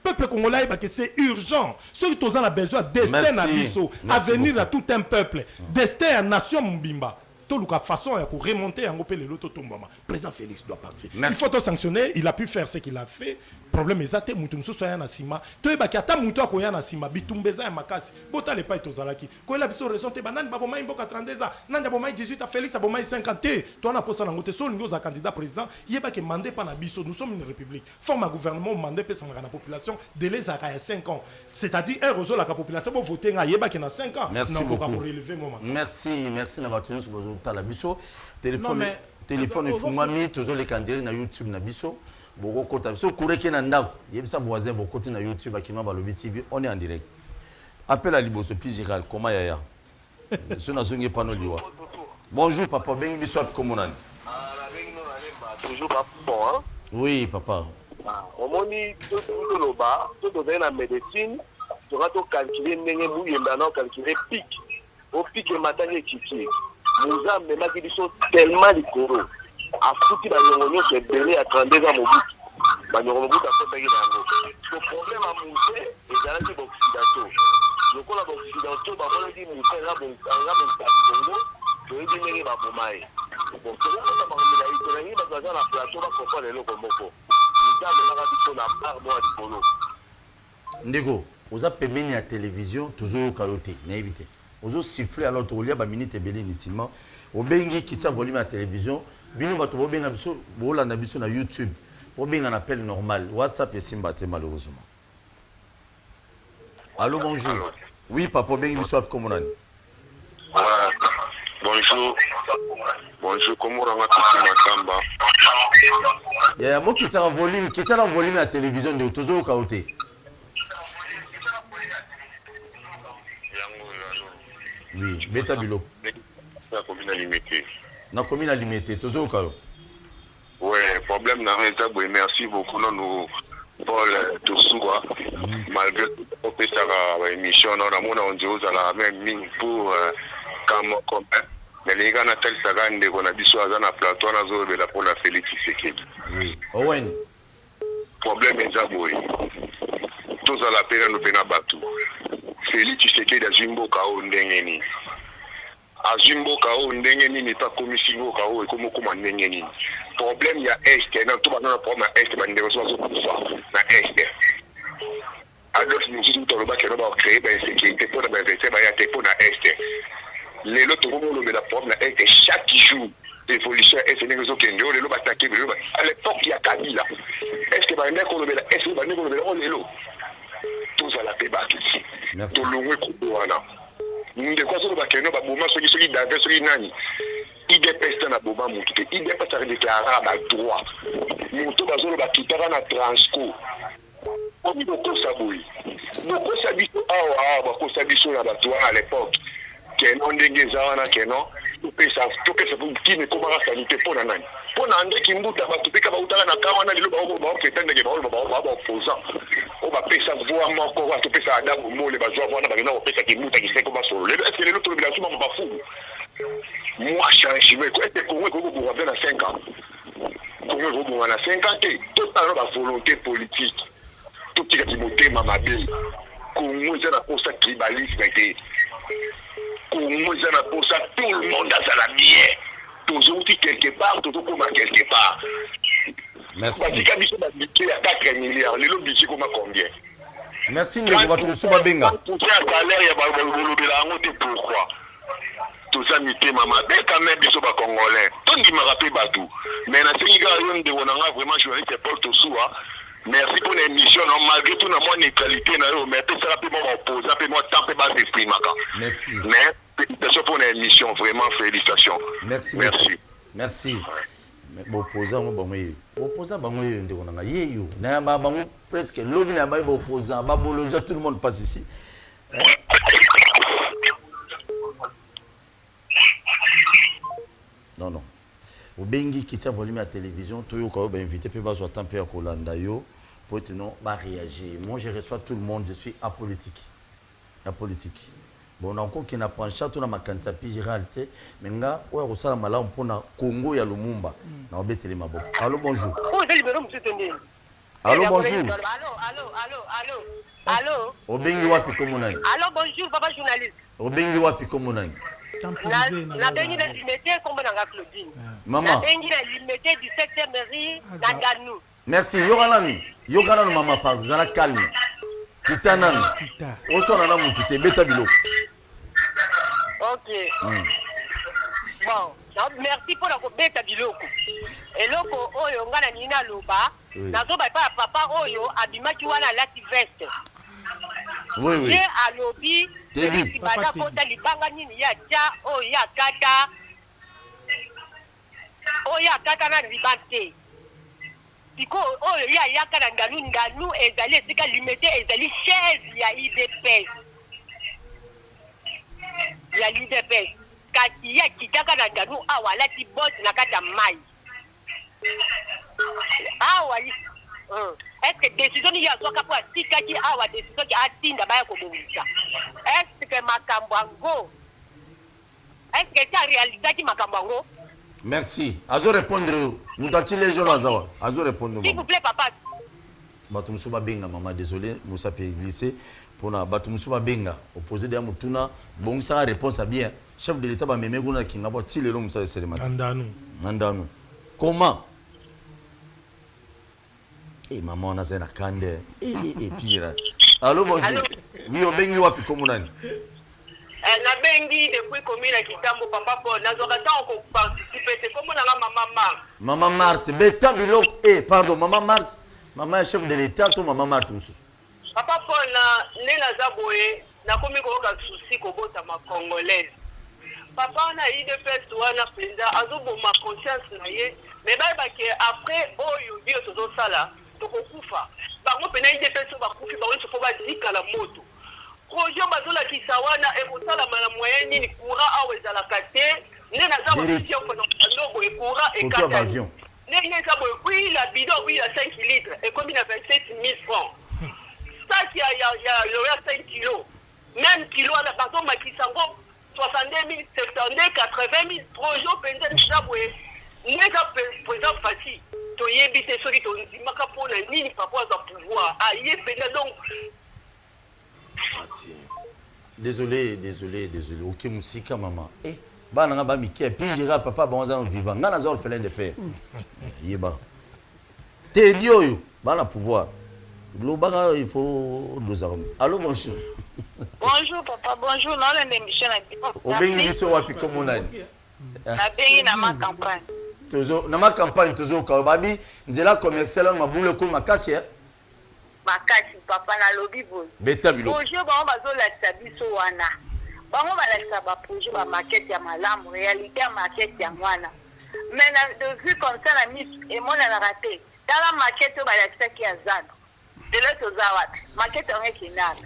Peuple congolais, c'est urgent. Ceux qui ont besoin de destin à Bisso, avenir à tout un peuple, destin à nation Mbimba. Tout le façon à remonter en opé l'auto tombama. Président Félix doit partir. Il faut te sanctionner. Il a pu faire ce qu'il a fait. Problème est que mutum so soya na sima. To e baki ata mutu akoya na sima bitumbeza ya makasi. Bota le pa etozalaki. Ko la biso raison te banani baboma imboka 32 ans. Nanja boma 18 à Félix aboma 50. To na posa na ngote so ngoza candidat président. Yeba ke mandé pa na biso. Nous sommes une république. Forme un gouvernement mandé pe sanga na population délai za 5 ans. C'est-à-dire un réseau la population pour voter nga yeba ke na 5 ans. Merci beaucoup. Merci na batunu so tala biso. Téléphone ifungami tozo le kandiri na YouTube na biso. Boko kota biso kureke na ndako yebisa voisin boko na YouTube akima balobi TV on est en direct. Appel à Liboso Pigiral comment yaya. Ce na songe pano liwa. Bonjour papa bengi biso ap komonani. Toujours pas bon hein. Oui papa. On moni tout le bas, tout dans la médecine, tu vas calculer ndenge bouye maintenant calculer pic. Au pic et matin équipier. Nous avons des maquis tellement licoraux. Afuti banyongonyo c'est belé à 32 ans mobutu banyongonyo mobutu a fait le problème à monter et dans les occidentaux le quoi les occidentaux ba mona di monter là bon Congo to e dineri ba bomae bon c'est là ça ba mona ito ngi ba za na plateau ba ko le loko moko nous avons na biso na bar mo di polo ndeko oza pembeni ya télévision toujours kayote na éviter ozo siffler alors to lia ba minute belé inutilement obengi kitsa volume à télévision bino bato bobenga biso bolanda biso na YouTube bobenga na appel normal WhatsApp et Simba te malheureusement Allô, bonjour. Allô. Oui, papa, bien, il soit comme on a. Bonjour. Bonjour, comment on a tout Makamba? Il y a un mot qui est en volume à la télévision de Otozo au Kaoté. Oui, Beta Bilo. La commune alimentée. La commune alimentée, Tozo au Kao. Ouais, problème n'a rien à merci beaucoup, non, nous, Paul Tosoua, malgré tout, on sa émission, on dit aux à la même ligne pour comme mais les gars, Natal Sagan, on a dit sur un plateau, on a zone pour la Félix Tshisekedi. Oui, Owen. Problème est Zaboué. Tous à la peine, nous venons battre. Félix Tshisekedi a Jimbo Kao Ndengeni. A Jimbo Kao Ndengeni n'est pas commis Jimbo Kao et comme Ndengeni. Problème, il y a Est, dans tout le monde, problème à Est, mais il y a des Est. Alors, nous disons que nous avons créé une sécurité pour nous investir dans Est. Les autres, nous avons problème à Est chaque jour. L'évolution Est, c'est une chose qui est là. À l'époque, il y a Kabila. Est-ce que nous avons Est, est-ce que nous avons tous à la paix battre ici. Merci. Tout le monde nous devons savoir que nous avons ceux qui d'avant, ceux qui n'ont IDPS dans la bombe montée. IDPS a déclaré à droit. Nous avons tout à transco. On dit beaucoup ça bouille. Beaucoup ça dit beaucoup ça dit à l'époque. Que non déguisana que non. Tout ça pour qui ne comment sanité pour la nani. Pour n'andé qui mbuta ba tupika ba utala na kawa na lilo ba pretende que ba opposant. On va payer ça voir encore va tupika ça adabu mole ba zo wana ba na opesa ki mbuta ki seko ba solo. Est-ce que les autres populations ba fou? Moi change mais quoi est Congo ko pour avoir 5 ans. Congo ko na 5 ans tout à la volonté politique. Tout qui est monté mamabe. Congo c'est la cause tribalisme était. Congo c'est la cause tout le monde a la bière. Toujours quelque part, toujours comme quelque part. Merci. Parce qu'il y a un 4 milliards. Les lobbies, c'est combien? Merci, nous avons tout ce Benga. Pour un salaire, il y a pourquoi? Tout ça, c'est maman. Dès quand même, ils sont pas congolais. Tout le monde m'a rappelé Batou. Mais dans ces gars, on a vraiment journaliste pour tout ça. Merci pour l'émission. Malgré tout, on a moins de neutralité. Mais tout ça, rapidement, on pose. Rapidement, taper bas d'esprit. Merci. Mais, félicitations pour l'émission. Vraiment, félicitations. Merci. Merci. Merci. Mais opposant, opposant, presque l'homme n'a pas opposant. Tout le monde passe ici. Non, non. Au Bengi qui tient volume à la télévision, tu as invité Pébazo à Tampé à Kolanda pour te non réagir. Moi, je reçois tout le monde, je suis apolitique. Apolitique. Bon, encore qui n'a pas un château dans ma canne, puis réalité, mais là, on a reçu la maladie pour le Congo et le Lumumba. On a bêté les mabos. Allô, bonjour. Allô, bonjour. Allô. Au Bengi wapi komunani. Allô, bonjour, papa journaliste. Au Bengi wapi komunani. La Bengi de limité comme dans Claudine. Maman. La Bengi de limité du secteur mairie dans Ganou. Merci. Yogananu, maman, parle. Vous allez calme. Titanan. Oso nana mutute beta bilo. Ok. Bon, merci pour la beta biloko. Et loko oyo ngana nina loba. Nazo ba papa oyo abimaki wana lati veste. Oui, oui. Ye alobi Tebi. Bada kota libanga nini ya cha oyo kata. Oyo kata na libante. Siko oyo ya yakana nganu ezali esika limité ezali chaise ya IDPS. Ya IDPS. Kati ya kitaka na nganu awa lati boss na kata mai. Awa est-ce que décision ya soka pour tika ki awa décision ki atinda baya ko bumisa. Est-ce que makambo est-ce que tu réalisé ki makambo? Merci. Azo répondre. Nous t'attendons les gens là. Azo répondre. S'il vous plaît, papa. Batumsuba Benga, maman, désolé, Moussa peut glisser. Pour na Batumsuba Benga, opposé de Moutuna, bon, ça réponse à bien. Chef de l'État, mais Meguna qui n'a pas tiré l'homme, ça c'est le matin. Andanu. Comment? Eh, maman, on a un akande. Eh, pire. Allô, bonjour. Oui, au Bengi wapi komunani. La Bengi depuis commune à Kitambo papa pour n'azorata on participer c'est comme la maman Marthe beta bilok pardon maman Marthe maman est chef de l'état ou maman Marthe Papa Paul na nena zaboye na komi ko ka souci ko bota ma congolaise. Papa na IDPS wana penda azobo ma conscience na ye mais ba ke après oyo bio tozo sala to ko kufa. Ba mo pena IDPS ba kufi ba wonso fo ba dika la moto. Projet bazola kisawana e ko sala mala moyen ni courant aweza la kate nena zaboye ti on ndogo e courant e kate. Nena zaboye oui la bidon oui la 5 litres et combien à 27 000 francs. Ça il y a 5 kilos. Même kilo à la bateau makisango 62 000, 72 000, 80 000 projets pendant Chaboué. N'est pas présent facile. Tu y es celui qui dit maka pour la ligne papa à pouvoir. Ah y est pendant donc. Désolé. Ok musika maman. Eh bana nga ba miki puis jira papa ba wanza vivant. Nga nazo fait de paix. Yeba. Te dioyo bana pouvoir. Global, il faut nous armer. Allô, bonjour. Bonjour, papa. Bonjour. Non, l'émission est au bénéfice wapi comme on a dit. La béni dans ma campagne. Toujours, dans ma campagne, toujours, quand babi, nous là commercial, ma boule comme ma casse. Ma casse, papa, na lobby boy. Betabilo. Bonjour, bon, bazo la tabiso wana. Bon, on va la saba projet, ma maquette ya malam, réalité ya maquette ya mwana. Mais de vue comme ça, la mise et moi la raté. Dans la maquette, on va la faire qui a zad. De l'autre zawat, maquette on est kinal.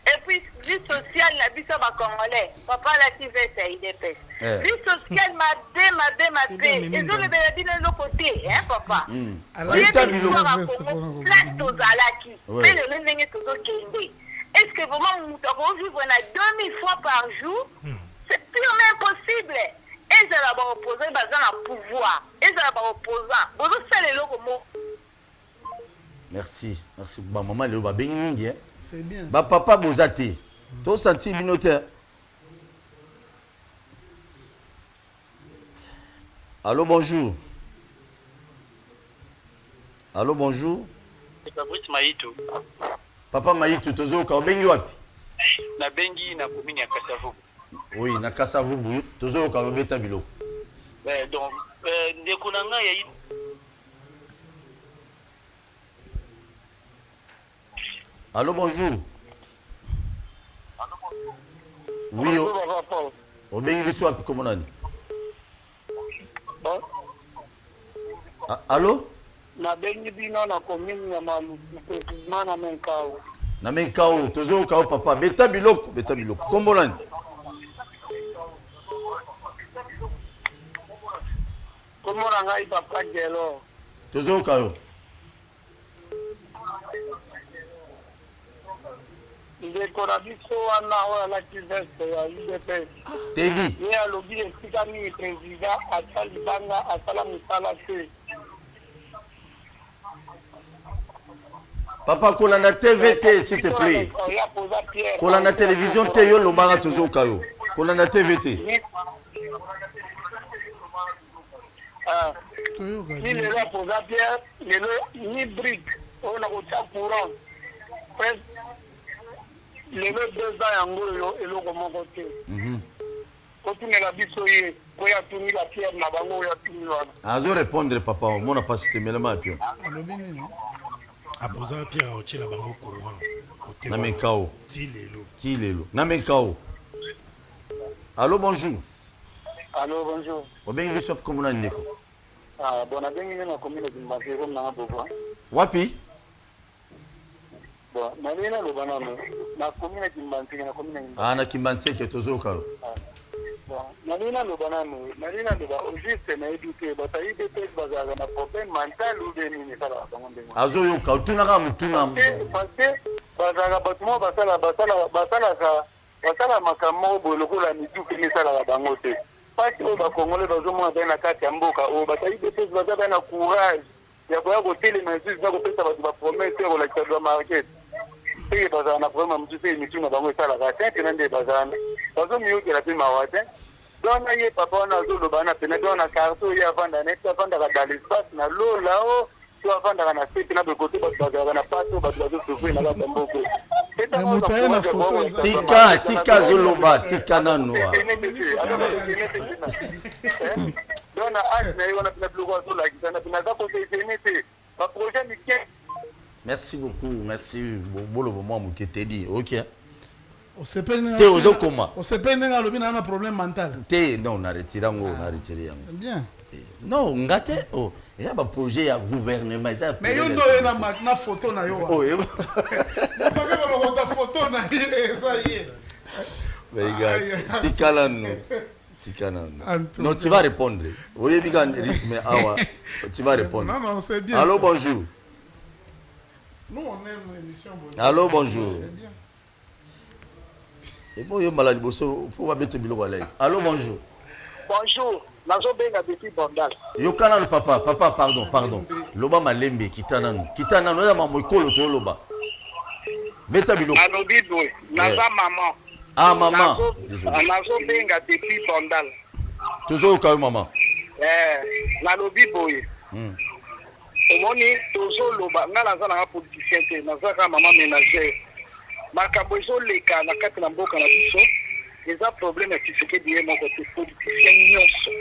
Et puis vie sociale la vie sur ma congolais. Papa la TV c'est IDPS. Vie sociale ma dé. Et je le vais dire de l'autre côté, hein papa. Alors il y a des gens qui place aux alaki. Mais le même n'est toujours kende. Est-ce que vraiment nous devons vivre 2000 fois par jour? C'est purement impossible. Et ça va opposer dans le pouvoir. Et ça va opposer. Vous savez les locaux mots. Merci. Bah, maman, le va bien. C'est bien. Bah, papa, Bozati. Tu senti binotaire. Allô, bonjour. Allô, bonjour. Fabrice Maïtou. Papa Maïtou, tu es au Bengi wapi? Na Bengi, na commune ya Kasavubu. Oui, na Kasavubu. Tu es au Karobeta Bilo. Donc, Ndekunanga, il y a eu. Allô, bonjour. Oui, au Bengi wapi comme on a dit. Allô? Na Bengi bino na commune ya Maluku, précisément na Menkao. Na Menkao, toujours au papa. Beta biloko. Comment on Comment on a eu papa Gelo? toujours au Kao. ndeko biso wana oyo alaki veste ya UDPS Tedi ye alobi esika mingi président ata libanga asala mosala te. Papa kolanda TV te s'il te plaît. Kolanda télévision te yo lobanga toujours kayo. Kolanda TV te. Ni lelo apoza Pierre lelo ni brique oyo na kotia courant lelo 2 ans yango eloko moko te. Kotunela biso ye ko ya tuni la Pierre na bango ya tuni wana. Azo répondre papa on n'a pas cité melema pio. Aboza Pierre a ochi la bango courant. Na Menkao. Tilelo. Na Menkao. Allô bonjour. Allô bonjour. Obengi biso comme on a ndeko. Ah bona bengi na commune de Mbazero na Bobo. Wapi? Bon, malina lo banano. Na commune de Mbazero na commune. Ah na Kimbanseke tozoka. Bon, malina lo banano. Malina lo ba juste na éduquer ba tayi de tête bazaga na problème mental ou de nini sala bango. Azo yo ka tuna ka mutuna. Parce que bazaga batmo basala makamo boloko la mituki ni sala bango te. Parce que ba Congolais bazomona bana kati ya mboka o batayi de tête bazaga na courage. Ya kwa hôtel mais juste na kopesa ba promesse ko la table market. Et bazaga na problème mtuki ni tuna bango sala ka tete nande bazaga. Bazomiyo ke la pima wate. Donc il papa na zo lo bana pena donc na carton ya vanda net vanda dans l'espace na lo là-haut. Tu vas vendre na site na de côté bazaga na pato bazaga souffrir na bamboko. Tika zoloba tika nano. Donc na âge na yona na plus gros la kisana na za ko c'est pas projet ni Merci beaucoup, merci. Bon, le moment où tu t'es dit, ok. On s'est pas un problème mental. Non, on a retiré, on a retiré. Bien. Non, on a fait. Oh, il y a un projet à gouvernement. Mais il y a une photo. Oh, il y a une photo. Mais gars, non, tu vas répondre. Oui, tu vas répondre. Non, c'est bien. Allô, bonjour. Nous, on aime l'émission. Allô, bonjour. Et pour malade, pour mettre le live. Allô, bonjour. Bonjour. Nazobenga depuis Bondal. Yokana le papa, pardon. Loba malembe kitana na mamokolo to loba. Beta bilo. Alobi boy, naza maman. Ah maman. Nazobenga depuis Bondal. Toujours ka maman. Nalobi boy. Omoni tozo loba ngala naza na politicien te, naza ka maman ménagère. Makambo ezoleka na kati na mboka na biso. Eza problème ya Tshisekedi ye moko te politicien nyonso.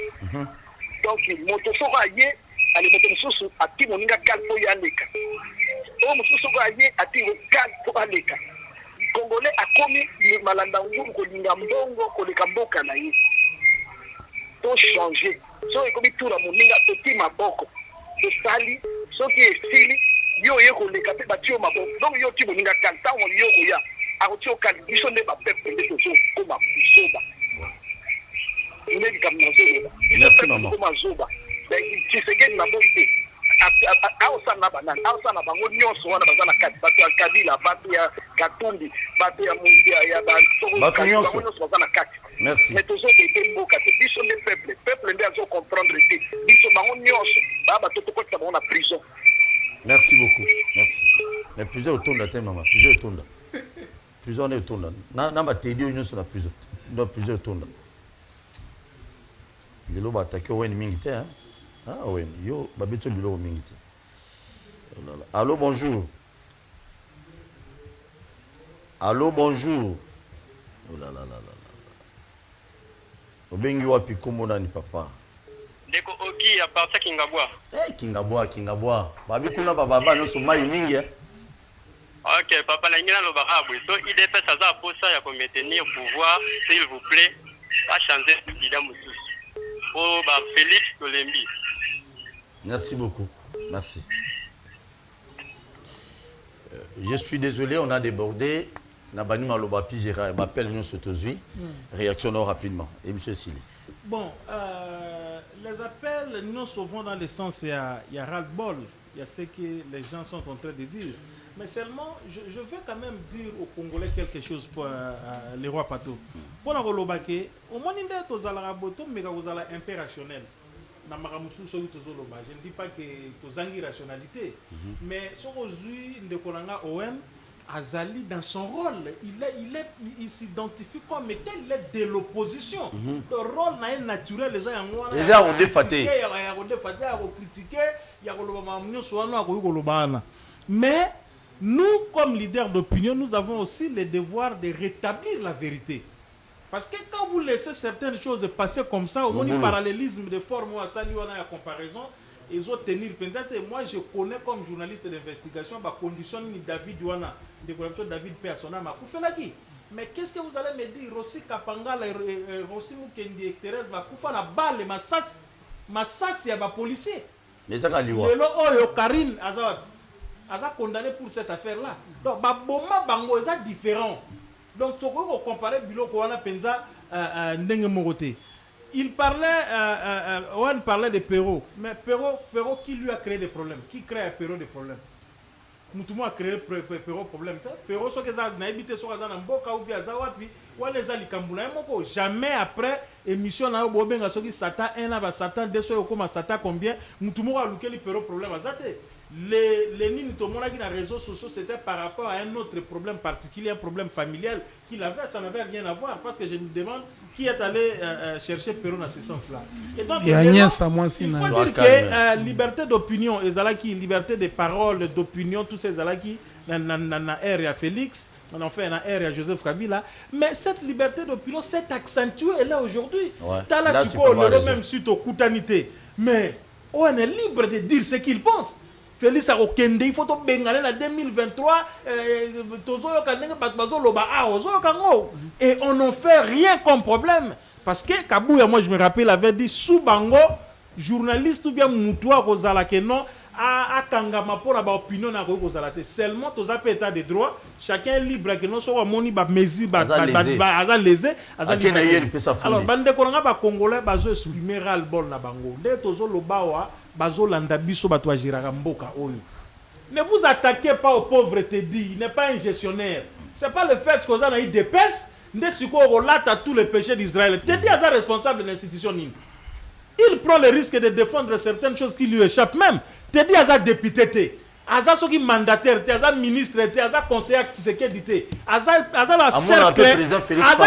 Donc moto soko aye ali moto mosusu ati moninga kalpo ya leka. O mosusu soko aye ati kalpo aleka. Congolais akomi malanda ngulu kolinga mbongo koleka mboka na ye. To changer. So ekomi tura moninga toti maboko. To sali soki esili yo ye koleka pe batio maboko. Donc yo ti moninga kalta on yo koya. Arotio kalbiso ne ba pepe de so koma soba. Merci maman. Tshisekedi na bonte. Aosa na banana, aosa na bango nyonso wana bazana kati bato ya Kabila, bato ya Katumbi, bato ya Mundia ya bato nyonso bazana kati. Merci. Mais toujours que mboka te biso ne peuple nde azo comprendre te. Biso bango nyonso ba bato to ko na prison. Merci beaucoup. Merci. Mais plusieurs autour de la tête maman, plusieurs autour là. Plusieurs ne autour là. Na ba te dio nyonso na plusieurs. Non plusieurs autour là. Il va attaquer au mingi hein. Ah oui, yo babito bilo mingi. Allô bonjour. Allô bonjour. Oh là là là là. Obengi wapi komona ni papa. Deko oki ya parta Kingabwa. Kingabwa. Babi kuna baba no so mai mingi. OK, papa na ngina lo barabu. So il est fait ça pour ça ya ko maintenir pouvoir, s'il vous plaît, pas changer président mususu. Oh bah Félix Tolembi. Merci beaucoup. Merci. Je suis désolé, on a débordé. Nabani Malobapi Gérard m'appelle nous Sotozui. Réactionnons rapidement. Et M. Sili. Bon, les appels, nous souvent dans le sens, il y a ras-le-bol. Il y a ce que les gens sont en train de dire. Mais seulement, je veux quand même dire aux Congolais quelque chose pour les rois Pato. Pour la Rolobake, au moins, il y a des Alaraboto, mais vous avez impérationnel. Je ne dis pas que tu as une rationalité, mais ce que Owen Azali dans son rôle, il s'identifie comme tel de l'opposition. Le rôle est naturel, les gens ont défaté. Mais nous, comme leaders d'opinion, nous avons aussi le devoir de rétablir la vérité. Parce que quand vous laissez certaines choses passer comme ça, au moins parallélisme de forme ou à ça, à comparaison, ils ont tenir. Peut-être moi, je connais comme journaliste d'investigation la condition de David Douana, de corruption David Persona, mais qu'est-ce que vous allez me dire? Rossi Kapangala, Rossi Mukendi et Thérèse Bakoufa, la balle, Massas, il y a des policiers. Mais ça, quand Karine, Aza condamné pour cette affaire-là. Donc, Boma Bango, c'est différent. Donc, tu peux comparer Bilo Kouana Penza Ndenge Moroté. Il parlait, on parlait de Perrault. Mais Perrault, qui lui a créé des problèmes? Qui crée à Perrault des problèmes? Moutoumou a créé Perrault problème. Perrault, ce que ça a habité sur Azan Mboka ou bien Zawapi, ou les Alikambula. Jamais après émission, on a eu Satan 1, Satan 2, Satan combien? Moutoumou a loué le Perrault problème. Les lignes de les réseaux sociaux, c'était par rapport à un autre problème particulier, un problème familial qu'il avait, ça n'avait rien à voir. Parce que je me demande qui est allé chercher Perrault dans ce sens-là. Et donc, il faut dire que liberté d'opinion, liberté de parole, d'opinion, tous ces alaki, dans l'ère à Félix, on en fait un ère à Joseph Kabila, mais cette liberté d'opinion s'est accentuée là aujourd'hui. Tu as la même suite aux coutanité, mais on est libre de dire ce qu'il pense. Félix Akokende, il faut to bengale en 2023, et on n'en fait rien comme problème. Parce que Kabouya, moi je me rappelle, avait dit Soubango, journaliste ou bien Moutoua Kozala Kenon, a Kangama pour la opinion na Kozala. Seulement, tous les états de droit, chacun est libre que non soit moni ba mezi ba lésé. Alors, bande Koranga ba Congolais bazo exprimer ral bol na bango. Dès tozo lobawa bazo landa biso batwa jiraka mboka oyo. Ne vous attaquez pas aux pauvres Teddy, il n'est pas un gestionnaire. C'est pas le fait que vous avez des pèses, à tous les péchés d'Israël. Teddy est responsable de l'institution. Il prend le risque de défendre certaines choses qui lui échappent même. Teddy est député. Aza soki mandataire, aza ministre, aza conseiller qui se dit, aza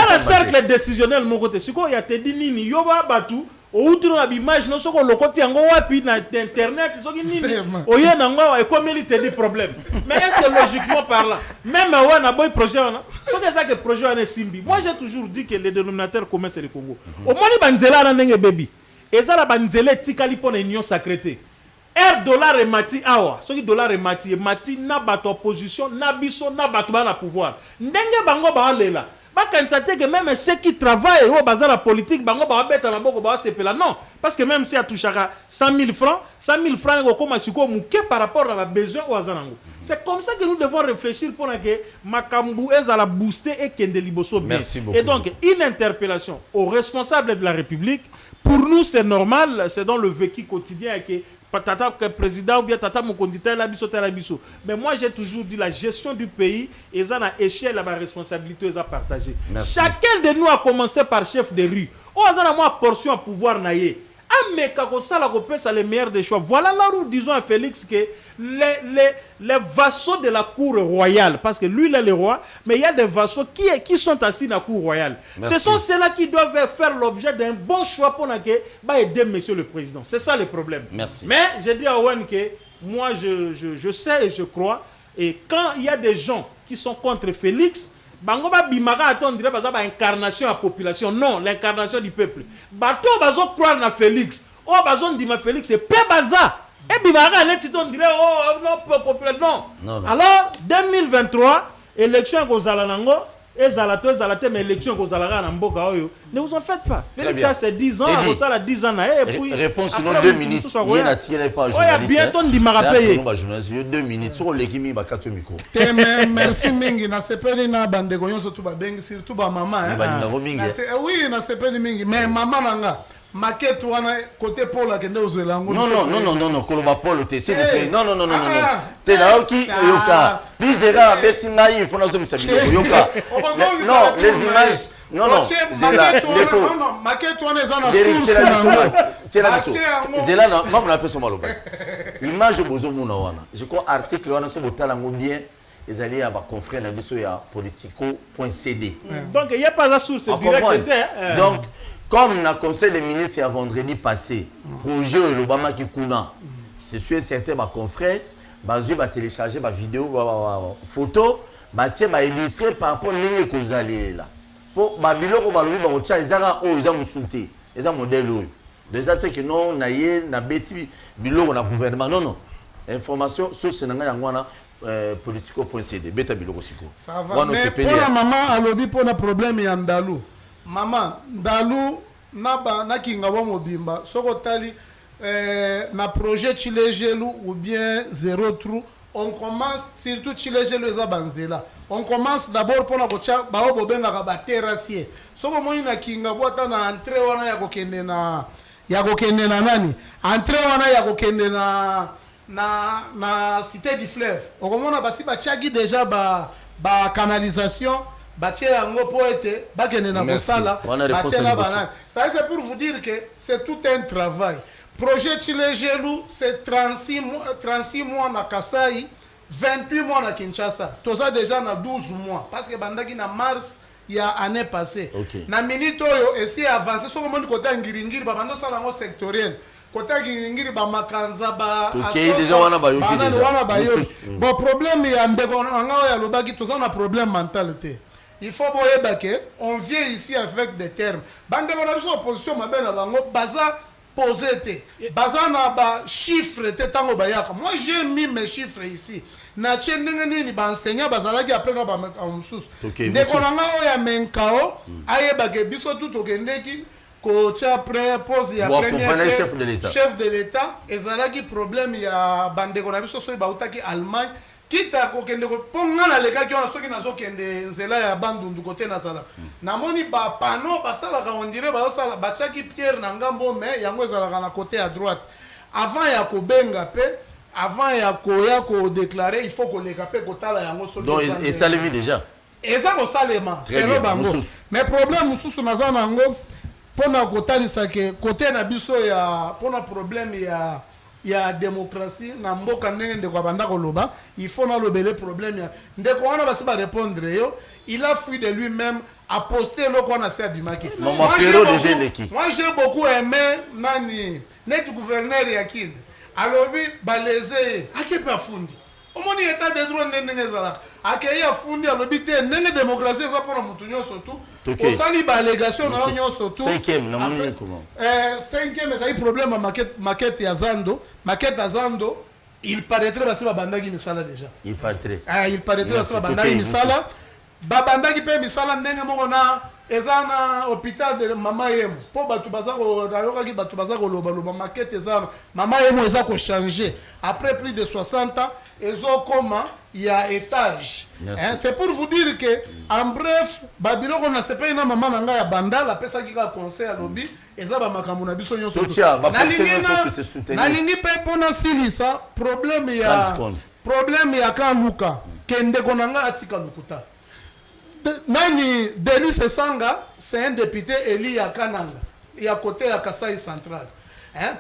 la cercle décisionnel mon côté. Si quoi il y a Teddy nini yoba batu. Outre la image non soko lokoti yango wapi na internet soki nini oye nango e comme il te dit problème mais est-ce que logiquement parlant même wana boy projet wana soki ça que projet wana simbi moi j'ai toujours dit que le dénominateur commun c'est le Congo au moni banzela na ndenge baby ezala banzela tikali pona union sacrée $1 et mati awa soki dollar et mati na bato opposition na biso na bato ba na pouvoir ndenge bango ba lela. Que même ceux qui travaillent au bazar la politique, non, parce que même si à touché 100 000 francs, 100 000 francs par rapport à besoin au Azanango. C'est comme ça que nous devons réfléchir pour que Makambu est à la booster et Kende Liboso. Merci beaucoup. Et donc, une interpellation aux responsables de la République, pour nous c'est normal, c'est dans le vécu quotidien que Tata président ou bien Tata Mokondita la biso. Mais moi j'ai toujours dit la gestion du pays et ça na échelle la responsabilité est à partager. Chacun de nous a commencé par chef de rue. Oh ça na moi portion à pouvoir naïe. Mais quand ça la copie ça les meilleurs des choix. Voilà là où disons à Félix que les vassaux de la cour royale, parce que lui il est le roi, mais il y a des vassaux qui sont assis dans la cour royale. Merci. Ce sont ceux-là qui doivent faire l'objet d'un bon choix pour aider monsieur le président. C'est ça le problème. Merci. Mais je dis à Owen que moi je sais et je crois, et quand il y a des gens qui sont contre Félix, Bangoba Bimara attend dirait par exemple incarnation à la population. Non, l'incarnation du peuple. Bato bazo croire na Félix. Oh bazon dit ma Félix c'est peu baza. Et Bimara net on dirait oh non population. Non. Alors 2023 élection Kozala nango et zalate mais élection Kozala na mboka oyo. Ne vous en faites pas. Félix ça c'est 10 ans, ça la 10 ans et puis réponse non 2 minutes. Il n'a tiré pas journaliste. Oh bientôt Ndimara payer. 2 minutes sur l'équipe ba 4 micro. Merci mingi na sepeli na bande ko nyonso tu ba bengi surtout ba maman hein. Oui, na sepeli mingi mais maman nanga maquette wana côté Paul akende ozelango. Non, Koloba Paul te s'il vous plaît. Non. Te na oki yoka. Bizera betinga il faut nazo misabi yoka. Non, les images non, maquette wana eza na source. Zela na maman appelle son maloba. Image bozo muna wana. Je crois article wana so botala ngo bien. Ils allaient à ma confrère na biso ya politico.cd. Donc il y a pas la source directe. Donc comme le conseil des ministres a vendredi passé, projet l'Obama qui kuna, c'est sûr certains ma confrères, bazu va télécharger ma vidéo, photo, tiens va illustrer par rapport à l'ingé que vous allez là. Pour ma biloko balobi ba otia ezanga o eza musuté, eza modèle o. Des attaques que non naie na beti biloko na gouvernement non. Information sur ce nanga yangwana politico.cd beta biloko siko. Ça va. Mais pour la maman alobi pour un problème ya ndalu. Maman, Ndalu, na kinga wa mobimba, soko tali na projet Chilejelu ou bien Zéro Trou, on commence surtout Chilejelu eza banzela. On commence d'abord pour na kocha bao bobenga ba terrassier. Soko moni na kinga bota na entrée wana ya kokende na nani? Entrée wana ya kokende na cité du fleuve. On komona basi ba chagi déjà ba canalisation. C'est pour vous dire que c'est tout un travail. Projet Chilejelu, c'est 36 mois na Kasai, 28 mois na Kinshasa. Tout ça déjà na 12 mois. Parce que bandaki na mars, il y a année passée. Na minute oyo, essayer avancer. So comme côté Ngiringiri, babando salango sectoriel. Côté Ngiringiri, ba makanza ba. Déjà wana ba yoki déjà. Bon problème ya ndeko ngao ya lobaki, tout ça na problème mentalité. Il faut que on vient ici avec des termes. Bande on a opposition ma belle bango baza posé te bazana ba chiffre te tango bayaka. Moi j'ai mis mes chiffres ici na tiendenge nini ba enseignant bazalaki après na ba msusu ndeko nanga oya menkao ayeba ke biso tout okendeki ko tia après pose ya premier chef de l'état ezalaki problème ya bandeko na biso so ba utaki Allemagne kita ko kende ko ponga na leka ki ona soki nazo kende nzela ya bandundu côté na sala namoni ba pano basala ka on dirait ba sala ba chaki Pierre na ngambo mais yango ezala na côté à droite avant ya ko benga pe avant ya ko déclarer il faut ko leka pe ko tala yango soki donc et ça le déjà et ça ko salema c'est le bango mais problème mususu naza nango pona ko talisa ke côté na biso ya pona problème ya démocratie na mboka ndenge ndeko banda koloba il faut na lobele problème ya ndeko wana basi ba répondre yo il a fui de lui-même à poster le qu'on a fait abimaki moi j'ai beaucoup aimé nani net gouverneur ya kin alobi baleze akepa fundi omoni état de droit ndenge zala akeya fundi alobi te ndenge démocratie ça pour mutu nyoso tout osali ba allégation na nyoso tout cinquième na moni comment cinquième ça y problème à maquette ya Zando il paraîtrait basi ba bandaki misala déjà il paraîtrait basi ba bandaki misala ba bandaki pe misala ndenge moko na ezana hôpital de mama yemo po batu bazako rayoka ki batu bazako loba maquette ezana mama yemo eza ko changer après plus de 60 ans ezo koma ya étage c'est pour vous dire que en bref babilo ko na sepe na mama nanga ya bandala pesa ki ka conseil à lobby eza ba makambo na biso nyonso na lingi pe pona silisa problème ya kan luka kende konanga atika lukuta nani Denis Sanga c'est un député élu à Kananga et à côté à Kasai central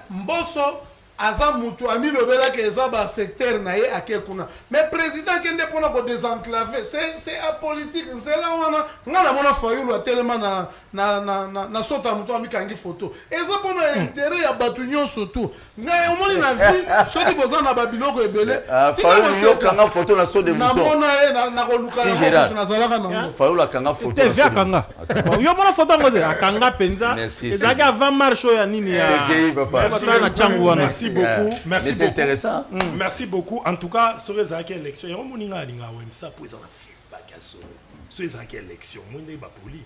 Mbosso aza mutu ami lobela ke eza ba secteur na ye akekuna mais président kende pona ko désenclaver c'est apolitique c'est là wana ngana mona Fayulu atelema na sota mutu ami kangi photo eza pona intérêt ya batu nyonso tout ngai omoni na vie soki bozana ba biloko ebele Fayulu kanga photo na so de mutu na mona ye na ko luka na zalaka na Fayulu kanga photo te via kanga yo mona photo ngode akanga penza ezaka avant marche ya nini ya na changu wana Merci beaucoup. Merci beaucoup. Intéressant. Merci beaucoup. En tout cas, sur les élections, il y a un moninga alinga wemsa pour les enfants. Sur les élections, mon n'est pas poli.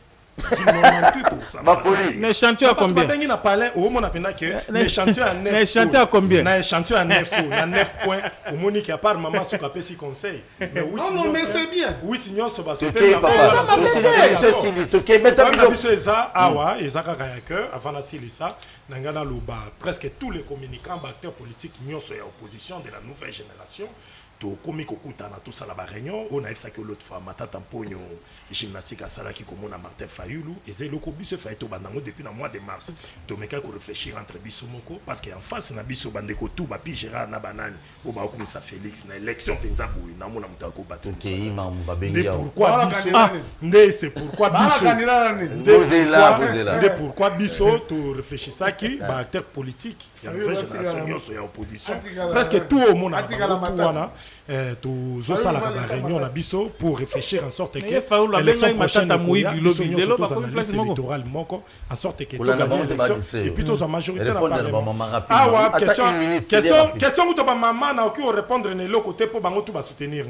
Les chantiers à combien? Les chantiers à 9. Les chantiers à combien? Les chantiers à 9. À 9 points. Au Monique, à part maman, sur la si conseil. Non, mais c'est bien. Oui, tu n'as pas. C'est papa. C'est ça. Ah ouais, et ça avant la Silisa, Nangana Loba, presque tous les communicants, acteurs politiques, nous sommes opposition de la nouvelle génération. To komi kokuta na to sala ba réunion on a ça que l'autre fois matata mponyo gymnastique à sala qui comme on a Martin Fayulu et c'est le biso fait to bandango depuis le mois de mars to meka ko réfléchir entre biso moko parce que en face na biso bandeko tout ba pi Gérard na banane o ba comme ça Félix na élection penza boui na mona muta ko battre OK mamba bengia pourquoi biso c'est pourquoi biso pourquoi biso to réfléchir ça qui ba acteur politique ya nouvelle génération nyonso ya opposition presque tout au monde a tous aux salles de réunion à Bisso pour réfléchir en sorte que l'élection prochaine électorale en sorte que et puis tous en majorité question où maman n'a aucun répondre ne l'autre côté pour bango tout va soutenir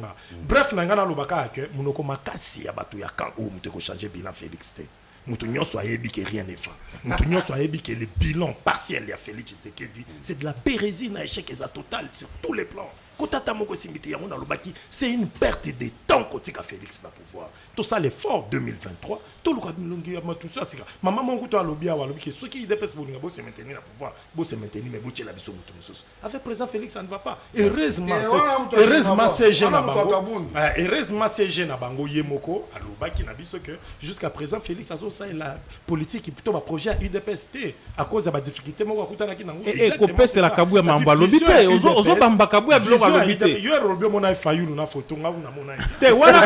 bref nangana lobaka que munoko makasi ya batu ya kan ou muteko changer bilan Félix T mutu nyonso ayebi que rien n'est fait mutu nyonso ayebi que le bilan partiel ya Félix Tshisekedi c'est de la pérésie na échec total sur tous les plans. C'est une perte de temps côté à Félix na pouvoir. Tout ça l'effort 2023, tout le monde tout ça c'est maman mon couteau à lobby à lobby que ceux qui dépassent pour nous se maintenir à pouvoir, beau se maintenir mais boucher la biso mutu. Avec président Félix ça ne va pas. Heureusement c'est jeune à bango. Heureusement c'est jeune à bango yemoko à lobby na biso que jusqu'à présent Félix azo ça la politique qui plutôt ba projet UDPST à cause de la difficulté mo kuta na kinango. Et copé c'est la kabou ya mamba lobby te ozo bamba kabou ya bloc yo robé mon Fayulu na photo nga na mona te wana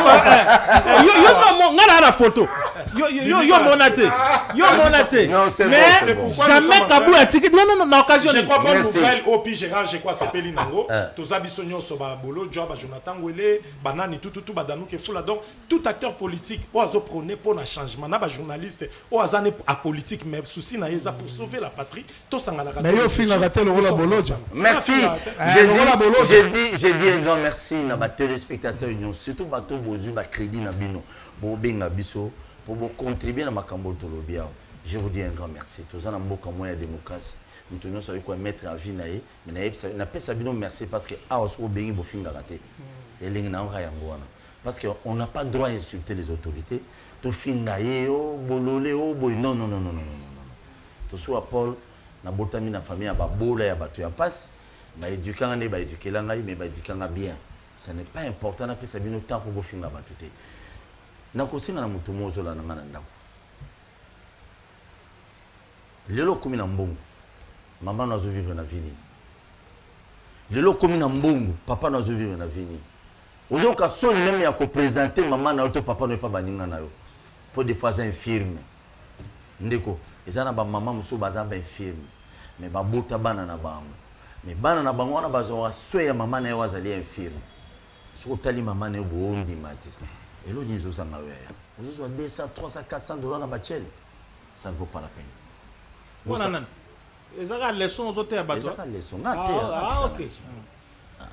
yo no ngana na photo Yo monaté. Non, c'est mais bon. jamais Kabou a tiqué. Non, na occasion. J'ai quoi bonne nouvelle au pire Gérard, j'ai quoi s'appelle Inango. Tous abissonions sur Bolo, Job, Jonathan Wele, Banani, tout, Badanou, Kefoula. Donc, tout acteur politique, ou à prôner pour un changement, n'a pas journaliste, ou à zané à politique, mais souci n'a pas pour sauver la patrie. Tout ça n'a pas. Mais au final, le rôle à Bolo. Merci. J'ai dit un grand merci à mes téléspectateurs, surtout à tous vos yeux, crédit na bino, pour bien biso, pour contribuer à ma cambo tolobia. Je vous dis un grand merci. Tous en ambo comme moi la démocratie. Nous tenons sur quoi mettre en vie naïe, mais n'a pas sabino merci parce que a au bengi bofinga raté. Et l'ingna ngayangwana. Parce qu'on n'a pas droit à insulter les autorités. Tout fin naïe, bololé, boy. Non. Tout soit Paul, na botami na famille à babola ya batu ya passe. Ba éduquer ngane ba éduquer la ngai mais ba éduquer nga bien. Ce n'est pas important na pesa bino temps pour bofinga batute. Na kosinga na mutu mozo la ngana ndako. Lelo komi na mbongo. Maman nazo vivre na vini. Lelo komi na mbongo, papa nazo vivre na vini. Ozo ka son même ya ko présenter maman na auto papa ne pas baninga na yo. Pour des fois infirme. Ndeko, ezana ba maman muso baza ba infirme. Mais ba bota bana na bango. Mais bana na bango na bazo aswe ya maman na yo azali infirme. Soko tali maman na yo bondi mati. Elo dizo sanga weya. Ozo 200, 300, 400 dollars na bachel. Ça ne vaut pas la peine. Voilà. Ils ont leçon aux autres abattus. Ils ont leçon. Ah, ok.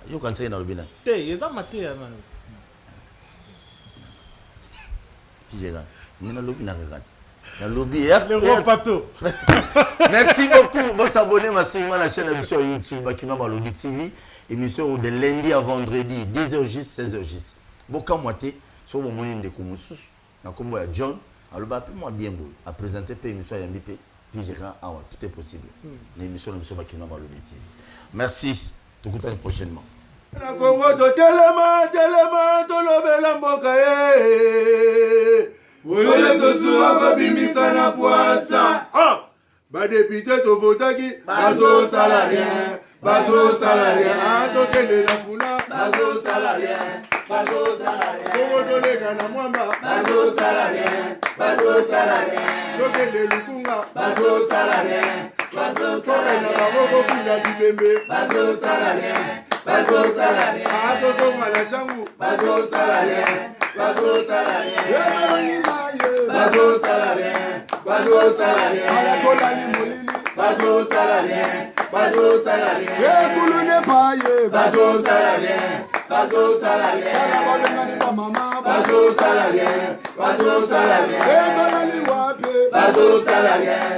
Yo quand c'est dans le bilan. Ils ont maté. Nous avons lobby na regarde. Le lobby le gros pato. Merci beaucoup. Vous abonnez à la chaîne sur YouTube Bakina Lobby TV. Émission de lundi à vendredi 10h10 16h10. Boka moité sur mon moyen de Koumoussous. Na kombo ya John. Alors bah moi bien beau à présenter pe émission ya MBP. Puis tout est possible. L'émission de Bakina Lobby TV. Merci. Tout le temps prochainement. Na Congo to telema to lobela mboka ye. Wole to suwa ko bimisa na poisa. Ba député to votaki bazo salarien. To tele la funa bazo salarien. Congo to lega na mwamba bazo salarien. To tele lukunga bazo salarien. Na baboko pila bibembe bazo salarien. Ato mwana changu bazo salarien. Ala kola ni molili bazo salarien. Kulune paye bazo salarien. Ala balenga ni ba mama bazo salarien. Kola ni wape bazo salarien.